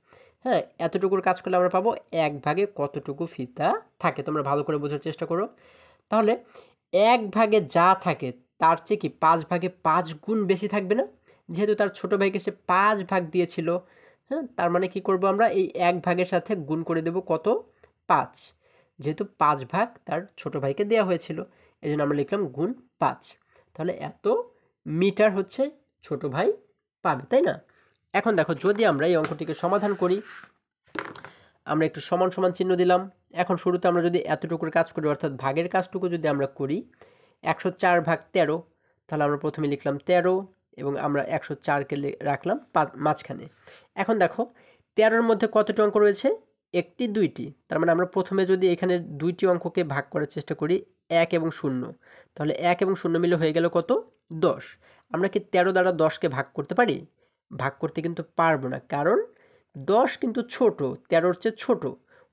হ্যাঁ, এতটুকুর কাজ করলে আমরা পাবো এক ভাগে কতটুকু ফিতা থাকে। তোমরা ভালো করে বোঝার চেষ্টা করো। তাহলে এক ভাগে যা থাকে তার চেয়ে কি 5 ভাগে 5 গুণ বেশি থাকবে না? যেহেতু তার ছোট ভাইকে সে 5 ভাগ দিয়েছিল, হ্যাঁ, তার মানে কি করব, আমরা এই এক ভাগের সাথে গুণ করে দেব কত, 5। যেহেতু 5 ভাগ তার ছোট ভাইকে দেওয়া হয়েছিল, এই জন্য আমরা লিখলাম গুণ 5। তাহলে এত মিটার হচ্ছে ছোট ভাই পাবে, তাই না? এখন দেখো, যদি আমরা এই অঙ্কটিকে সমাধান করি, আমরা একটু সমান সমান চিহ্ন দিলাম। এখন শুরুতে আমরা যদি এতটুকুর কাজ করি, অর্থাৎ ভাগের কাজটুকু যদি আমরা করি, 104 ভাগ 13, তাহলে আমরা প্রথমে লিখলাম 13 এবং আমরা 104কে রাখলাম মাঝখানে। এখন দেখো 13-র মধ্যে কতটি অঙ্ক রয়েছে, একটি দুইটি। তার মানে আমরা প্রথমে যদি এখানে দুইটি অঙ্ককে ভাগ করার চেষ্টা করি, 1 এবং 0, তাহলে 1 এবং 0 মিলে হয়ে গেল কত, 10। আমরা কি 13 দ্বারা 10কে ভাগ করতে পারি? ভাগ করতে কিন্তু পারবো না, কারণ 10 কিন্তু ছোট, 13-র চেয়ে ছোট।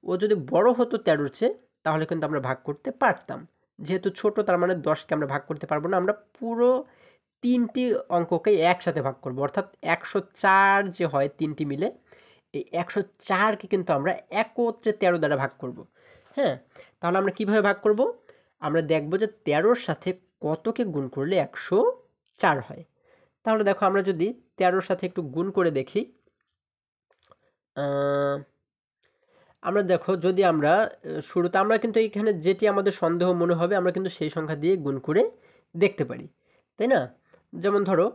ও যদি বড় হতো 13-র চেয়ে, তাহলে কিন্তু আমরা ভাগ করতে পারতাম। যেহেতু ছোট, তার মানে 10কে আমরা ভাগ করতে পারবো না। আমরা পুরো 3টি অঙ্ককে একসাথে ভাগ করব, অর্থাৎ 104 যে হয় 3টি মিলে, এই 104কে কিন্তু আমরা একত্রে 13 দ্বারা ভাগ করব। হ্যাঁ, তাহলে আমরা কিভাবে ভাগ করব? আমরা দেখব যে 13-র সাথে কতকে গুণ করলে 104 হয়। তাহলে দেখো, আমরা যদি 13-র সাথে একটু গুণ করে দেখি, আমরা দেখো যদি আমরা শুরুতে আমরা কিন্তু এখানে যেটি আমাদের সন্দেহ মনে হবে আমরা কিন্তু সেই সংখ্যা দিয়ে গুণ করে দেখতে পারি, তাই না? যেমন ধরো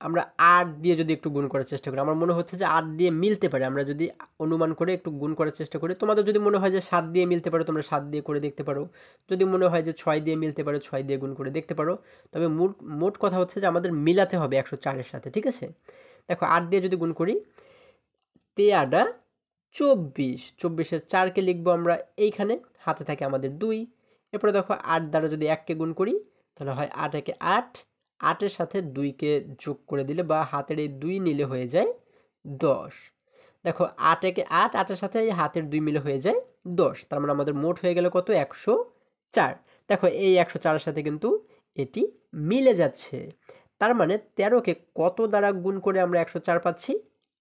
আমরা ৮ দিয়ে যদি একটু গুণ করার চেষ্টা করি, আমার মনে হচ্ছে যে ৮ দিয়ে মিলতে পারে, আমরা যদি অনুমান করে একটু গুণ করার চেষ্টা করি। তোমাদের যদি মনে হয় যে ৭ দিয়ে মিলতে পারে তোমরা ৭ দিয়ে করে দেখতে পারো, যদি মনে হয় যে ৬ দিয়ে মিলতে পারে ৬ দিয়ে গুণ করে দেখতে পারো। তবে মোট কথা হচ্ছে যে আমাদের মিলাতে হবে ১০৪-এর সাথে, ঠিক আছে? দেখো ৮ দিয়ে যদি গুণ করি, তেয়াডা ২৪, ২৪-এর ৪কে লিখবো আমরা এইখানে, হাতে থাকে আমাদের ২। এরপরে দেখো ৮ দ্বারা যদি ১কে গুণ করি তাহলে হয় ৮ একে ৮, ৮-এর সাথে ২কে যোগ করে দিলে বা হাতের এই ২ নিলে হয়ে যায় ১০। দেখো ৮ একে ৮, ৮-এর সাথে এই হাতের ২ মিলে হয়ে যায় ১০। তার মানে আমাদের মোট হয়ে গেল কত? ১০৪। দেখো এই ১০৪-এর সাথে কিন্তু এটি মিলে যাচ্ছে। তার মানে ১৩কে কত দ্বারা গুণ করে আমরা ১০৪ পাচ্ছি?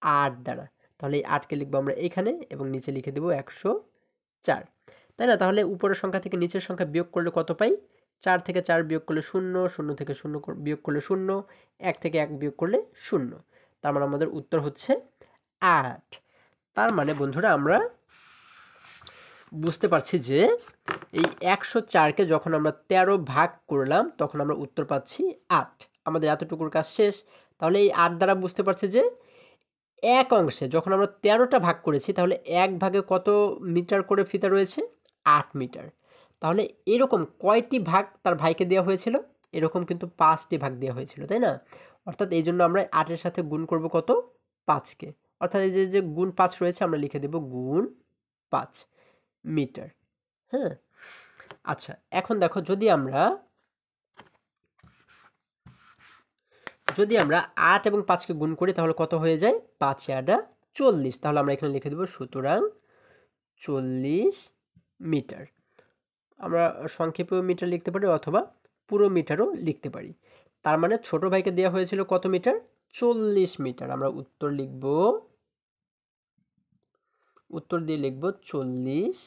৮ দ্বারা। তাহলে এই ৮কে লিখবো আমরা এইখানে এবং নিচে লিখে দেবো ১০৪, তাই না? তাহলে উপরের সংখ্যা থেকে নিচের সংখ্যা বিয়োগ করলে কত পাই? ৪ থেকে ৪ বিয়োগ করলে ০, ০ থেকে ০ বিয়োগ করলে ০, ১ থেকে ১ বিয়োগ করলে ০। তার মানে আমাদের উত্তর হচ্ছে ৮। তার মানে বন্ধুরা আমরা বুঝতে পারছি যে এই ১০৪কে যখন আমরা ১৩ ভাগ করলাম তখন আমরা উত্তর পাচ্ছি ৮। আমাদের এতটুকুর কাজ শেষ। তাহলে এই ৮ দ্বারা বুঝতে পারছি যে এক অংশে যখন আমরা ১৩টা ভাগ করেছি তাহলে এক ভাগে কত মিটার করে ফিতা রয়েছে? ৮ মিটার। তাহলে এরকম কয়টি ভাগ তার ভাইকে দেওয়া হয়েছিল? এরকম কিন্তু ৫টি ভাগ দেওয়া হয়েছিল, তাই না? অর্থাৎ এই জন্য আমরা ৮-এর সাথে গুণ করব কত? ৫কে। অর্থাৎ এই যে গুণ ৫ রয়েছে আমরা লিখে দেব গুণ ৫ মিটার। হ্যাঁ, আচ্ছা এখন দেখো যদি আমরা ৮ এবং ৫কে গুণ করি তাহলে কত হয়ে যায়? ৫ আডা ৪০। তাহলে আমরা এখানে লিখে দেব সুতরাং ৪০ মিটার। আমরা সংক্ষেপেও মিটার লিখতে পারি অথবা পুরো মিটারও লিখতে পারি। তার মানে ছোট ভাইকে দেওয়া হয়েছিল কত মিটার? ৪০ মিটার। আমরা উত্তর দিয়ে লিখব ৪০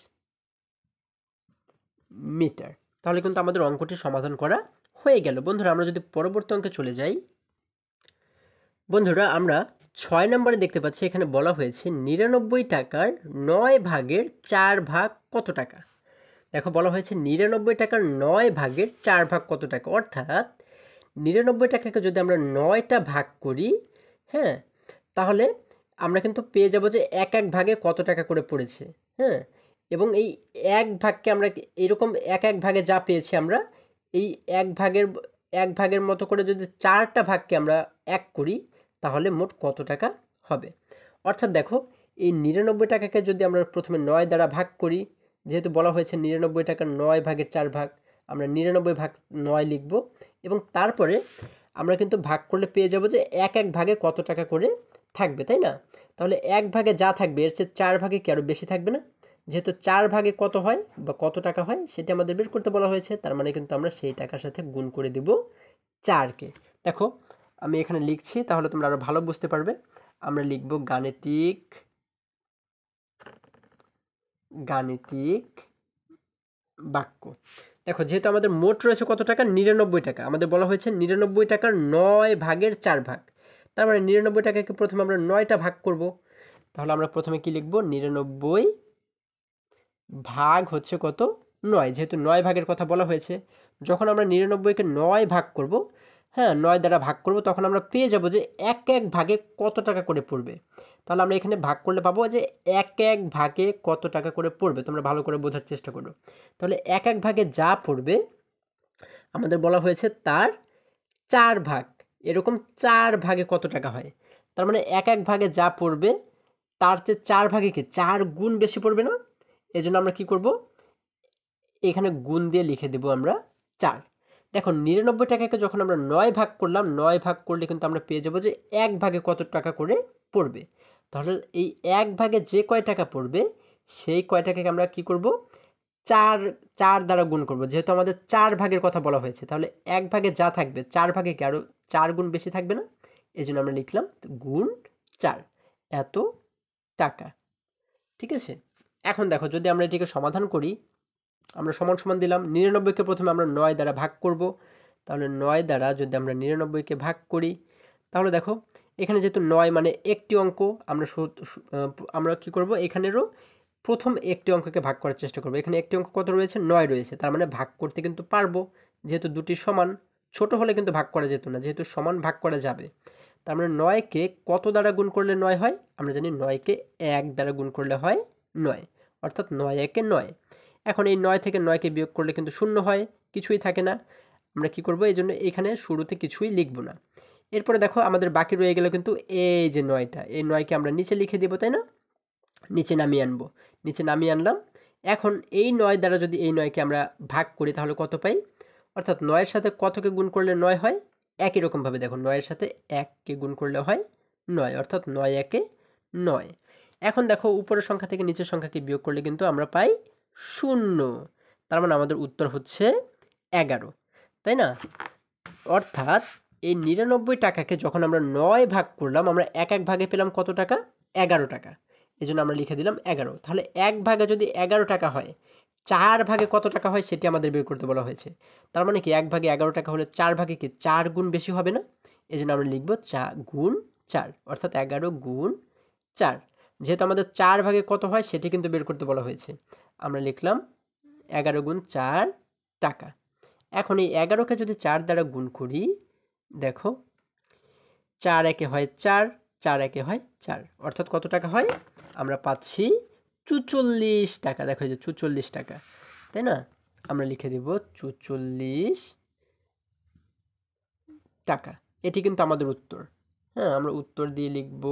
মিটার। তাহলে কিন্তু আমাদের অঙ্কটি সমাধান করা হয়ে গেল। বন্ধুরা আমরা যদি পরবর্তী অঙ্কে চলে যাই, বন্ধুরা আমরা ৬ নম্বরে দেখতে পাচ্ছি এখানে বলা হয়েছে ৯৯ টাকার ৯ ভাগের ৪ ভাগ কত টাকা? দেখো বলা হয়েছে ৯৯ টাকার ৯ ভাগের ৪ ভাগ কত টাকা, অর্থাৎ ৯৯ টাকাকে যদি আমরা ৯টা ভাগ করি, হ্যাঁ, তাহলে আমরা কিন্তু পেয়ে যাব যে এক এক ভাগে কত টাকা করে পড়েছে। হ্যাঁ, এবং এই এক ভাগকে আমরা এরকম এক এক ভাগে যা পেয়েছি আমরা এই এক ভাগের মতো করে যদি ৪টা ভাগকে আমরা এক করি তাহলে মোট কত টাকা হবে। অর্থাৎ দেখো এই ৯৯ টাকাকে যদি আমরা প্রথমে ৯ দ্বারা ভাগ করি, যেহেতু বলা হয়েছে ৯৯ টাকার ৯ ভাগের ৪ ভাগ, আমরা ৯৯ ভাগ ৯ লিখব এবং তারপরে আমরা কিন্তু ভাগ করলে পেয়ে যাব যে এক এক ভাগে কত টাকা করে থাকবে, তাই না? তাহলে এক ভাগে যা থাকবে এর চেয়ে ৪ ভাগে কি আরও বেশি থাকবে না? যেহেতু ৪ ভাগে কত হয় বা কত টাকা হয় সেটা আমাদের বের করতে বলা হয়েছে, তার মানে কিন্তু আমরা সেই টাকার সাথে গুণ করে দেব ৪কে। দেখো আমি এখানে লিখছি তাহলে তোমরা আরও ভালো বুঝতে পারবে। আমরা লিখব গাণিতিক বাক্য। দেখো যেহেতু আমাদের মোট রয়েছে কত টাকা? ৯৯ টাকা। আমাদের বলা হয়েছে ৯৯ টাকার ৯ ভাগের ৪ ভাগ। তার মানে ৯৯ টাকাকে প্রথমে আমরা ৯টা ভাগ করব। তাহলে আমরা প্রথমে কি লিখব? ৯৯ ভাগ হচ্ছে কত? ৯। যেহেতু ৯ ভাগের কথা বলা হয়েছে, যখন আমরা ৯৯কে ৯ ভাগ করব, হ্যাঁ ৯ দ্বারা ভাগ করব, তখন আমরা পেয়ে যাব যে এক এক ভাগে কত টাকা করে পড়বে। তাহলে আমরা এখানে ভাগ করলে পাবো যে এক এক ভাগে কত টাকা করে পড়বে। তোমরা ভালো করে বোঝার চেষ্টা করো। তাহলে এক এক ভাগে যা পড়বে আমাদের বলা হয়েছে তার ৪ ভাগ। এরকম ৪ ভাগে কত টাকা হয়? তার মানে এক এক ভাগে যা পড়বে তার চেয়ে ৪ ভাগে কি ৪ গুণ বেশি পড়বে না? এজন্য আমরা কি করব? এখানে গুণ দিয়ে লিখে দেব আমরা ৪। দেখো ৯৯ টাকাকে যখন আমরা ৯ ভাগ করলাম, ৯ ভাগ করলে কিন্তু আমরা পেয়ে যাব যে এক ভাগে কত টাকা করে পড়বে। তাহলে এই এক ভাগে যে কয় টাকা পড়বে সেই কয় টাকাকে আমরা কি করব? ৪ দ্বারা গুণ করব। যেহেতু আমাদের ৪ ভাগের কথা বলা হয়েছে তাহলে এক ভাগে যা থাকবে ৪ ভাগে কি আরও ৪ গুণ বেশি থাকবে না? এই জন্য আমরা লিখলাম গুণ ৪, এত টাকা। ঠিক আছে, এখন দেখো যদি আমরা এটিকে সমাধান করি, আমরা সমান সমান দিলাম। ৯৯কে প্রথমে আমরা ৯ দ্বারা ভাগ করব। তাহলে ৯ দ্বারা যদি আমরা ৯৯কে ভাগ করি তাহলে দেখো এখানে যেহেতু 9 মানে একটি অঙ্ক, আমরা কি করব, এখানেরও প্রথম একটি অঙ্ককে ভাগ করার চেষ্টা করব। এখানে একটি অঙ্ক কত রয়েছে, 9 রয়েছে, তার মানে ভাগ করতে কিন্তু পারবো, যেহেতু দুটি সমান। ছোট হলে কিন্তু ভাগ করা যেত না, যেহেতু সমান ভাগ করা যাবে। তার মানে 9কে কত দ্বারা গুণ করলে 9 হয়, আমরা জানি 9কে 1 দ্বারা গুণ করলে হয় 9, অর্থাৎ 9 একে 9। এখন এই 9 থেকে 9কে বিয়োগ করলে কিন্তু 0 হয়, কিছুই থাকে না। আমরা কি করব, এই জন্য এখানে শুরুতে কিছুই লিখব না। এরপরে দেখো আমাদের বাকি রয়ে গেল কিন্তু এই যে 9টা, এই 9কে আমরা নিচে লিখে দেব, তাই না? নিচে নামিয়ে আনবো, নিচে নামিয়ে আনলাম। এখন এই 9 দ্বারা যদি এই 9কে আমরা ভাগ করি তাহলে কত পাই, অর্থাৎ 9-এর সাথে কতকে গুণ করলে 9 হয়, একই রকমভাবে দেখো 9-এর সাথে 1কে গুণ করলে হয় 9, অর্থাৎ 9 একে 9। এখন দেখো উপরের সংখ্যা থেকে নিচের সংখ্যাকে বিয়োগ করলে কিন্তু আমরা পাই 0, তার মানে আমাদের উত্তর হচ্ছে 11, তাই না? অর্থাৎ এই 99 টাকাকে যখন আমরা 9 ভাগ করলাম, আমরা এক ভাগে পেলাম কত টাকা, 11 টাকা। এই জন্য আমরা লিখে দিলাম 11। তাহলে 1 ভাগে যদি 11 টাকা হয়, 4 ভাগে কত টাকা হয় সেটি আমাদের বের করতে বলা হয়েছে। তার মানে কি 1 ভাগে 11 টাকা হলে 4 ভাগে কি 4 গুণ বেশি হবে না? এই জন্য আমরা লিখব 4 গুণ 4, অর্থাৎ 11 গুণ 4। যেহেতু আমাদের 4 ভাগে কত হয় সেটি কিন্তু বের করতে বলা হয়েছে, আমরা লিখলাম 11 গুণ 4 টাকা। এখন এই 11কে যদি 4 দ্বারা গুণ করি, দেখো 4 একে হয় 4, 4 একে হয় 4, অর্থাৎ কত টাকা হয়, আমরা পাচ্ছি 44 টাকা। দেখো এই যে 44 টাকা, তাই না? আমরা লিখে দেব 44 টাকা। এটি কিন্তু আমাদের উত্তর। হ্যাঁ, আমরা উত্তর দিয়ে লিখব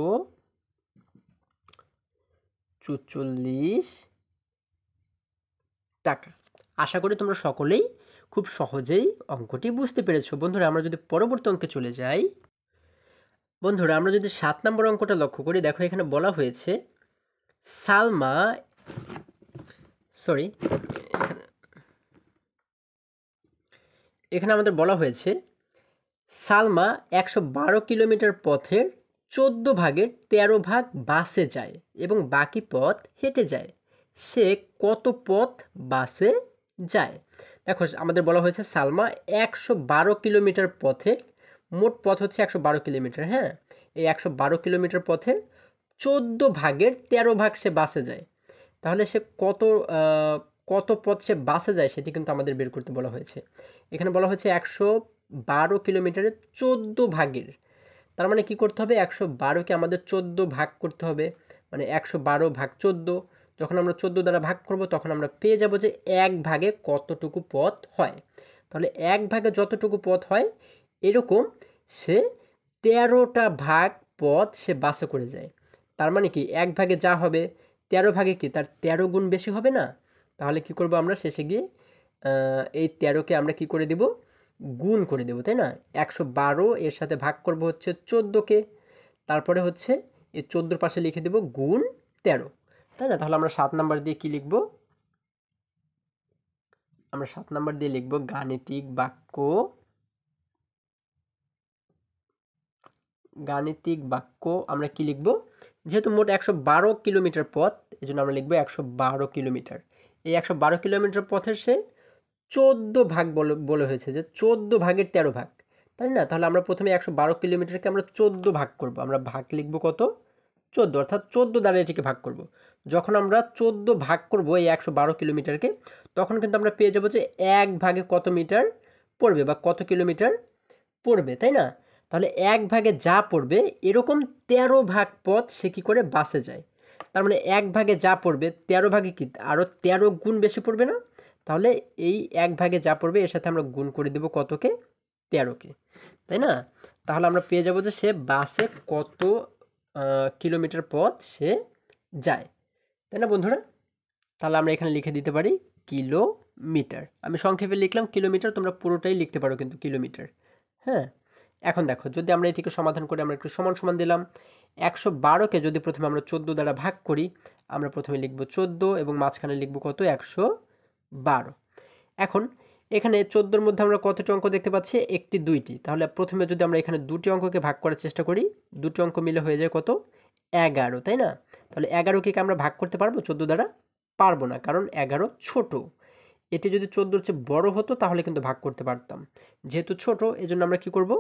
44 টাকা। আশা করি তোমরা সকলেই খুব সহজেই অঙ্কটি বুঝতে পেরেছো। বন্ধুরা, আমরা যদি পরবর্তী অঙ্কে চলে যাই, বন্ধুরা আমরা যদি 7 নম্বর অঙ্কটা লক্ষ্য করি, দেখো এখানে বলা হয়েছে সালমা, সরি, এখানে আমাদের বলা হয়েছে সালমা 112 কিলোমিটার পথের 14 ভাগের 13 ভাগ বাসে যায় এবং বাকি পথ হেঁটে যায়। সে কত পথ বাসে যায়? দেখো আমাদের বলা হয়েছে সালমা 112 কিলোমিটার পথের, মোট পথ হচ্ছে 112 কিলোমিটার। হ্যাঁ, এই 112 কিলোমিটার পথের 14 ভাগের 13 ভাগ সে বাসে যায়। তাহলে সে কত পথ সে বাসে যায় সেটি কিন্তু আমাদের বের করতে বলা হয়েছে। এখানে বলা হয়েছে 112 কিলোমিটারের 14 ভাগের, তার মানে কি করতে হবে, 112কে আমাদের 14 ভাগ করতে হবে, মানে 112 ভাগ 14। যখন আমরা 14 দ্বারা ভাগ করব তখন আমরা পেয়ে যাব যে 1 ভাগে কতটুকু পথ হয়। তাহলে 1 ভাগে যতটুকু পথ হয়, এরকম সে 13টা ভাগ পথ সে বাসে করে যায়। তার মানে কি 1 ভাগে যা হবে 13 ভাগে কি তার 13 গুণ বেশি হবে না? তাহলে কি করব, আমরা শেষে গিয়ে এই 13কে আমরা কি করে দেব, গুণ করে দেব, তাই না? 112 এর সাথে ভাগ করব হচ্ছে 14কে, তারপরে হচ্ছে এই 14 পাশে লিখে দেব গুণ 13, তাই না? তাহলে আমরা 7 নাম্বার দিয়ে কি লিখব, আমরা 7 নাম্বার দিয়ে লিখব গাণিতিক বাক্য, গাণিতিক বাক্য আমরা কি লিখব, যেহেতু মোট 112 কিলোমিটার পথ, এই জন্য আমরা লিখব 112 কিলোমিটার। এই 112 কিলোমিটার পথের সে 14 ভাগ বলে হয়েছে, যে 14 ভাগের 13 ভাগ, তাই না? তাহলে আমরা প্রথমে 112 কিলোমিটারকে আমরা 14 ভাগ করব, আমরা ভাগ লিখব কত, 14, অর্থাৎ 14 দ্বারা এটিকে ভাগ করব। যখন আমরা 14 ভাগ করব এই 112 কিলোমিটারকে, তখন কিন্তু আমরা পেয়ে যাব যে 1 ভাগে কত মিটার পড়বে বা কত কিলোমিটার পড়বে, তাই না? তাহলে 1 ভাগে যা পড়বে এরকম 13 ভাগ পথ সে কী করে বাসে যায়। তার মানে 1 ভাগে যা পড়বে 13 ভাগে কি আরও 13 গুণ বেশি পড়বে না? তাহলে এই 1 ভাগে যা পড়বে এর সাথে আমরা গুণ করে দেব কতকে, 13কে, তাই না? তাহলে আমরা পেয়ে যাব যে সে বাসে কত কিলোমিটার পথ সে যায়, তাই না বন্ধুরা? তাহলে আমরা এখানে লিখে দিতে পারি কিলোমিটার। আমি সংক্ষেপে লিখলাম কিলোমিটার, তোমরা পুরোটাই লিখতে পারো কিন্তু কিলোমিটার। হ্যাঁ, এখন দেখো যদি আমরা এটিকে সমাধান করে আমরা একটু সমান সমান দিলাম, 112কে যদি প্রথমে আমরা 14 দ্বারা ভাগ করি, আমরা প্রথমে লিখব 14 এবং মাঝখানে লিখব কত, 112। এখন এখানে 14-র মধ্যে আমরা কতটি অঙ্ক দেখতে পাচ্ছি, একটি, দুইটি। তাহলে প্রথমে যদি আমরা এখানে দুটি অঙ্ককে ভাগ করার চেষ্টা করি, দুটি অঙ্ক মিলে হয়ে যায় কত, 11, তাই না? তাহলে 11কে আমরা ভাগ করতে পারবো 14 দ্বারা? পারবো না, কারণ 11 ছোট। এটি যদি 14-র চেয়ে বড় হতো তাহলে কিন্তু ভাগ করতে পারতাম, যেহেতু ছোট এজন্য আমরা কি করব,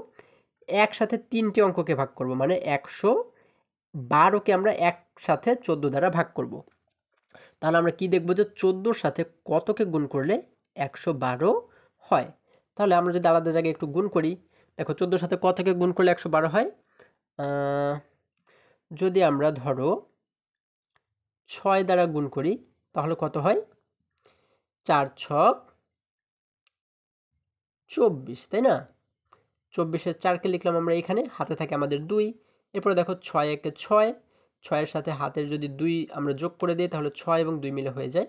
একসাথে 3টে অঙ্ককে ভাগ করব, মানে 112কে আমরা একসাথে 14 দ্বারা ভাগ করব। তাহলে আমরা কি দেখব যে 14র সাথে কতকে গুণ করলে 112 হয়। তাহলে আমরা যদি আলাদা জায়গায় একটু গুণ করি, দেখো 14র সাথে কতকে গুণ করলে 112 হয়। যদি আমরা ধরো 6 দ্বারা গুণ করি তাহলে কত হয়, 4 ছক 24, তাই না? 24-এর 4কে লিখলাম আমরা এখানে, হাতে থাকে আমাদের 2। এরপরে দেখো 6 একে 6, 6-এর সাথে হাতের যদি 2 আমরা যোগ করে দিই তাহলে 6 এবং 2 মিলে হয়ে যায়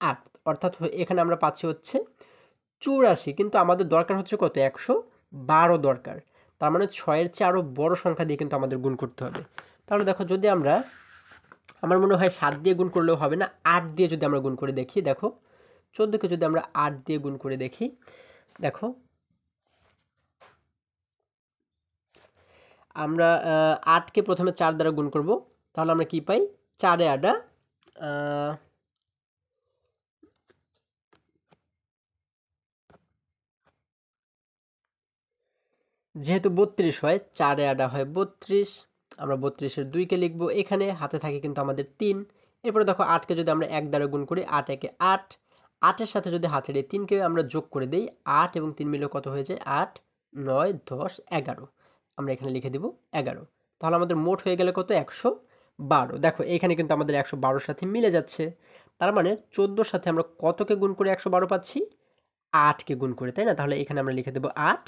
8। অর্থাৎ এখানে আমরা পাচ্ছি হচ্ছে 84, কিন্তু আমাদের দরকার হচ্ছে কত, 112 দরকার। তার মানে 6-এর চেয়ে আরও বড় সংখ্যা দিয়ে কিন্তু আমাদের গুণ করতে হবে। তাহলে দেখো যদি আমরা, আমার মনে হয় 7 দিয়ে গুণ করলেও হবে না, 8 দিয়ে যদি আমরা গুণ করে দেখি, দেখো 14কে যদি আমরা 8 দিয়ে গুণ করে দেখি, দেখো আমরা 8কে প্রথমে 4 দ্বারা গুণ করব, তাহলে আমরা কি পাই, 4 এ 8, যেহেতু 32 হয়, 4 এ 8 হয় 32, আমরা 32-এর 2কে লিখবো এখানে, হাতে থাকে কিন্তু আমাদের 3। এরপরে দেখো 8কে যদি আমরা 1 দ্বারা গুণ করি, 8 একে 8, 8-এর সাথে যদি হাতের এই 3কে আমরা যোগ করে দিই, 8 এবং 3 মিলে কত হয়ে যায়, 8, 9, 10, 11, আমরা এখানে লিখে দিব 11। তাহলে আমাদের মোট হয়ে গেলে কত, 112। দেখো এখানে কিন্তু আমাদের 112-র সাথে মিলে যাচ্ছে। তার মানে 14-র সাথে আমরা কতকে গুণ করে 112 পাচ্ছি, 8কে গুণ করে, তাই না? তাহলে এখানে আমরা লিখে দেবো 8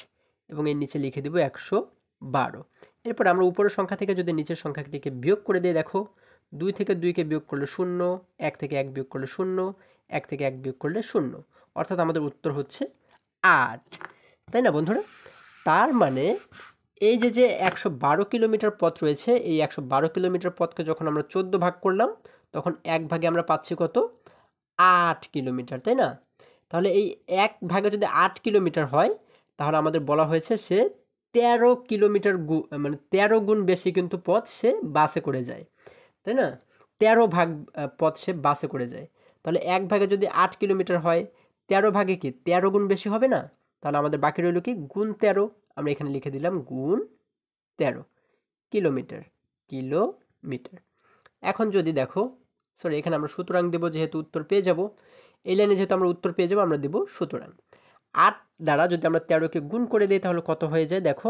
এবং এর নিচে লিখে দেবো 112। এরপর আমরা উপরের সংখ্যা থেকে যদি নিচের সংখ্যাটিকে বিয়োগ করে দিই, দেখো 2 থেকে 2কে বিয়োগ করলে 0, 1 থেকে 1 বিয়োগ করলে 0, 1 থেকে 1 বিয়োগ করলে 0, অর্থাৎ আমাদের উত্তর হচ্ছে 8, তাই না বন্ধুরা? তার মানে এই যে 112 কিলোমিটার পথ রয়েছে, এই 112 কিলোমিটার পথকে যখন আমরা 14 ভাগ করলাম তখন 1 ভাগে আমরা পাচ্ছি কত, 8 কিলোমিটার, তাই না? তাহলে এই 1 ভাগে যদি 8 কিলোমিটার হয় তাহলে আমাদের বলা হয়েছে সে 13 কিলোমিটার মানে 13 গুণ বেশি কিন্তু পথ সে বাসে করে যায়, তাই না? 13 ভাগ পথ সে বাসে করে যায়। তাহলে 1 ভাগে যদি 8 কিলোমিটার হয়, 13 ভাগে কি 13 গুণ বেশি হবে না? তাহলে আমাদের বাকি রইল কি, গুণ 13। আমরা এখানে লিখে দিলাম গুণ 13 কিলোমিটার, কিলোমিটার। এখন যদি দেখো, সরি এখানে আমরা সুতরাং দেব, যেহেতু উত্তর পেয়ে যাব, এই লাইনে যেহেতু আমরা উত্তর পেয়ে যাব আমরা দেব সুতরাং। 8 দ্বারা যদি আমরা 13কে গুণ করে দিই তাহলে কত হয়ে যায়, দেখো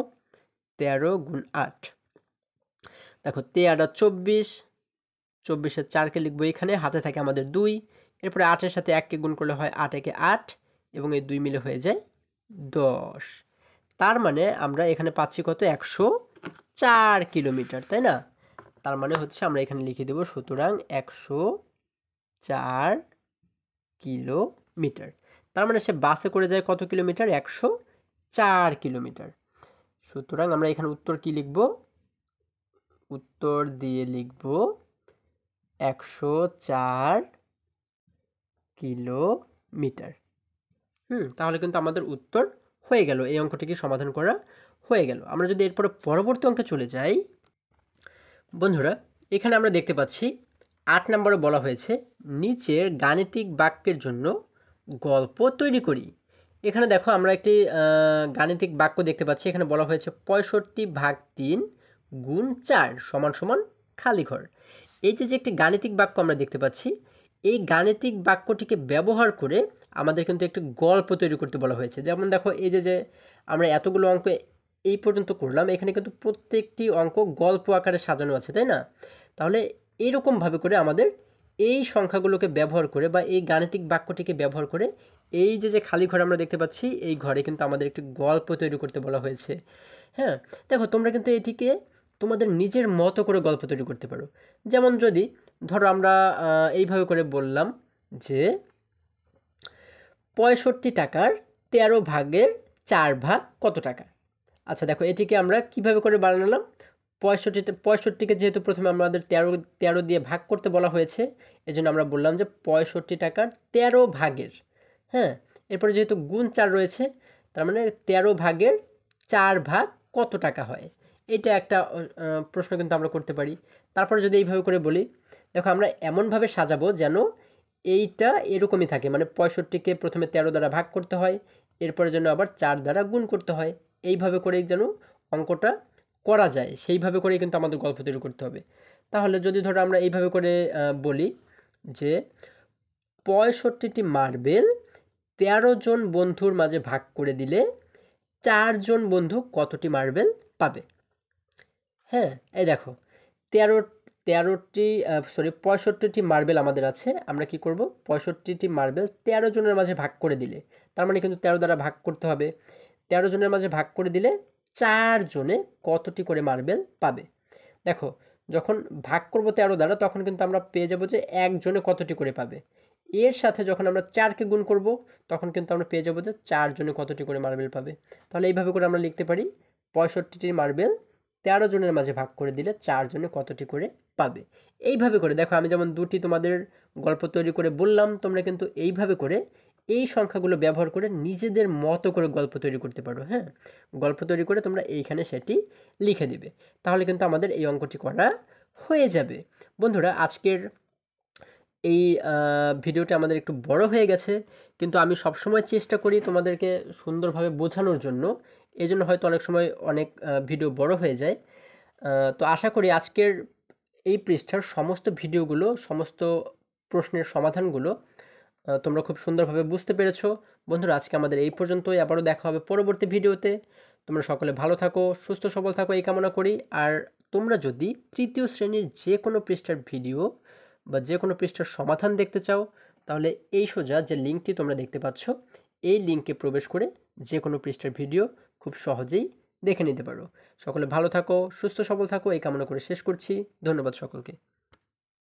13 গুণ 8, দেখো 13 24, 24-এর 4কে লিখবো এখানে, হাতে থাকে আমাদের 2। এরপরে 8-এর সাথে 1কে গুণ করলে হয় 8 একে 8 এবং এই 2 মিলে হয়ে যায় 10। তার মানে আমরা এখানে পাচ্ছি কত, 104 কিলোমিটার, তাই না? তার মানে হচ্ছে আমরা এখানে লিখে দেব সুতরাং 104 কিলোমিটার। তার মানে সে বাসে করে যায় কত কিলোমিটার, 104 কিলোমিটার। সুতরাং আমরা এখানে উত্তর কি লিখব, উত্তর দিয়ে লিখব 104 কিলোমিটার। তাহলে কিন্তু আমাদের উত্তর হয়ে গেল, এই অঙ্কটিকে সমাধান করা হয়ে গেল। আমরা যদি এরপরে পরবর্তী অঙ্কে চলে যাই বন্ধুরা, এখানে আমরা দেখতে পাচ্ছি 8 নম্বরে বলা হয়েছে নিচের গাণিতিক বাক্যের জন্য গল্প তৈরি করি। এখানে দেখো আমরা একটি গাণিতিক বাক্য দেখতে পাচ্ছি। এখানে বলা হয়েছে 65/3 গুণ 4 সমান সমান খালি ঘর। এই যে একটি গাণিতিক বাক্য আমরা দেখতে পাচ্ছি, এই গাণিতিক বাক্যটিকে ব্যবহার করে আমাদের কিন্তু একটি গল্প তৈরি করতে বলা হয়েছে। যেমন দেখো এই যে আমরা এতগুলো অঙ্ক এই পর্যন্ত করলাম, এখানে কিন্তু প্রত্যেকটি অঙ্ক গল্প আকারে সাজানো আছে, তাই না? তাহলে এইরকমভাবে করে আমাদের এই সংখ্যাগুলোকে ব্যবহার করে বা এই গাণিতিক বাক্যটিকে ব্যবহার করে এই যে খালি ঘর আমরা দেখতে পাচ্ছি, এই ঘরে কিন্তু আমাদের একটি গল্প তৈরি করতে বলা হয়েছে। হ্যাঁ, দেখো তোমরা কিন্তু এটিকে তোমাদের নিজের মতো করে গল্প তৈরি করতে পারো। যেমন যদি ধরো আমরা এইভাবে করে বললাম যে 65 টাকার 13 ভাগের 4 ভাগ কত টাকা। আচ্ছা দেখো এটিকে আমরা কিভাবে করে বানালাম, 65কে যেহেতু প্রথমে আমাদের 13 দিয়ে ভাগ করতে বলা হয়েছে, এজন্য আমরা বললাম যে 65 টাকার 13 ভাগের, হ্যাঁ, এরপরে যেহেতু গুণ 4 রয়েছে, তার মানে 13 ভাগের 4 ভাগ কত টাকা হয়। এটা একটা প্রশ্ন কিন্তু আমরা করতে পারি। তারপর যদি এইভাবে করে বলি, দেখো আমরা এমনভাবে সাজাবো যেন এইটা এরকমই থাকে, মানে 65কে প্রথমে 13 দ্বারা ভাগ করতে হয়, এরপরে যেন আবার 4 দ্বারা গুণ করতে হয়। এইভাবে করেই যেন অঙ্কটা করা যায় সেইভাবে করেই কিন্তু আমাদের গল্প তৈরি করতে হবে। তাহলে যদি ধরো আমরা এইভাবে করে বলি যে 65টি মার্বেল 13 জন বন্ধুর মাঝে ভাগ করে দিলে 4 জন বন্ধু কতটি মার্বেল পাবে? হ্যাঁ, এই দেখো 65টি মার্বেল আমাদের আছে। আমরা কি করব, 65টি মার্বেল 13 জনের মাঝে ভাগ করে দিলে, তার মানে কিন্তু 13 দ্বারা ভাগ করতে হবে। 13 জনের মাঝে ভাগ করে দিলে 4 জনে কতটি করে মার্বেল পাবে? দেখো, যখন ভাগ করব 13 দ্বারা তখন কিন্তু আমরা পেয়ে যাব যে 1 জনে কতটি করে পাবে। এর সাথে যখন আমরা 4কে গুণ করব তখন কিন্তু আমরা পেয়ে যাব যে 4 জনে কতটি করে মার্বেল পাবে। তাহলে এইভাবে করে আমরা লিখতে পারি 65টি মার্বেল 13 জনের মাঝে ভাগ করে দিলে 4 জনে কতটি করে পাবে। এইভাবে করে দেখো, আমি যেমন দুটি তোমাদের গল্প তৈরি করে বললাম, তোমরা কিন্তু এইভাবে করে এই সংখ্যাগুলো ব্যবহার করে নিজেদের মতো করে গল্প তৈরি করতে পারো। হ্যাঁ, গল্প তৈরি করে তোমরা এইখানে সেটি লিখে দিবে, তাহলে কিন্তু আমাদের এই অঙ্কটি করা হয়ে যাবে। বন্ধুরা, আজকের এই ভিডিওটা আমাদের একটু বড় হয়ে গেছে, কিন্তু আমি সবসময় চেষ্টা করি তোমাদেরকে সুন্দরভাবে বোঝানোর জন্য, এই জন্য হয়তো অনেক সময় অনেক ভিডিও বড় হয়ে যায়। তো আশা করি আজকের এই পৃষ্ঠার সমস্ত ভিডিওগুলো, সমস্ত প্রশ্নের সমাধানগুলো তোমরা খুব সুন্দরভাবে বুঝতে পেরেছো। বন্ধুরা, আজকে আমাদের এই পর্যন্তই, আবারও দেখা হবে পরবর্তী ভিডিওতে। তোমরা সকলে ভালো থাকো, সুস্থ সবল থাকো এই কামনা করি। আর তোমরা যদি তৃতীয় শ্রেণীর যে কোনো পৃষ্ঠার ভিডিও বা যে কোনো পৃষ্ঠার সমাধান দেখতে চাও, তাহলে এই সোজা যে লিঙ্কটি তোমরা দেখতে পাচ্ছ, এই লিঙ্কে প্রবেশ করে যে কোনো পৃষ্ঠার ভিডিও খুব সহজেই দেখে নিতে পারো। সকলে ভালো থাকো, সুস্থ সবল থাকো এই কামনা করে শেষ করছি। ধন্যবাদ সকলকে।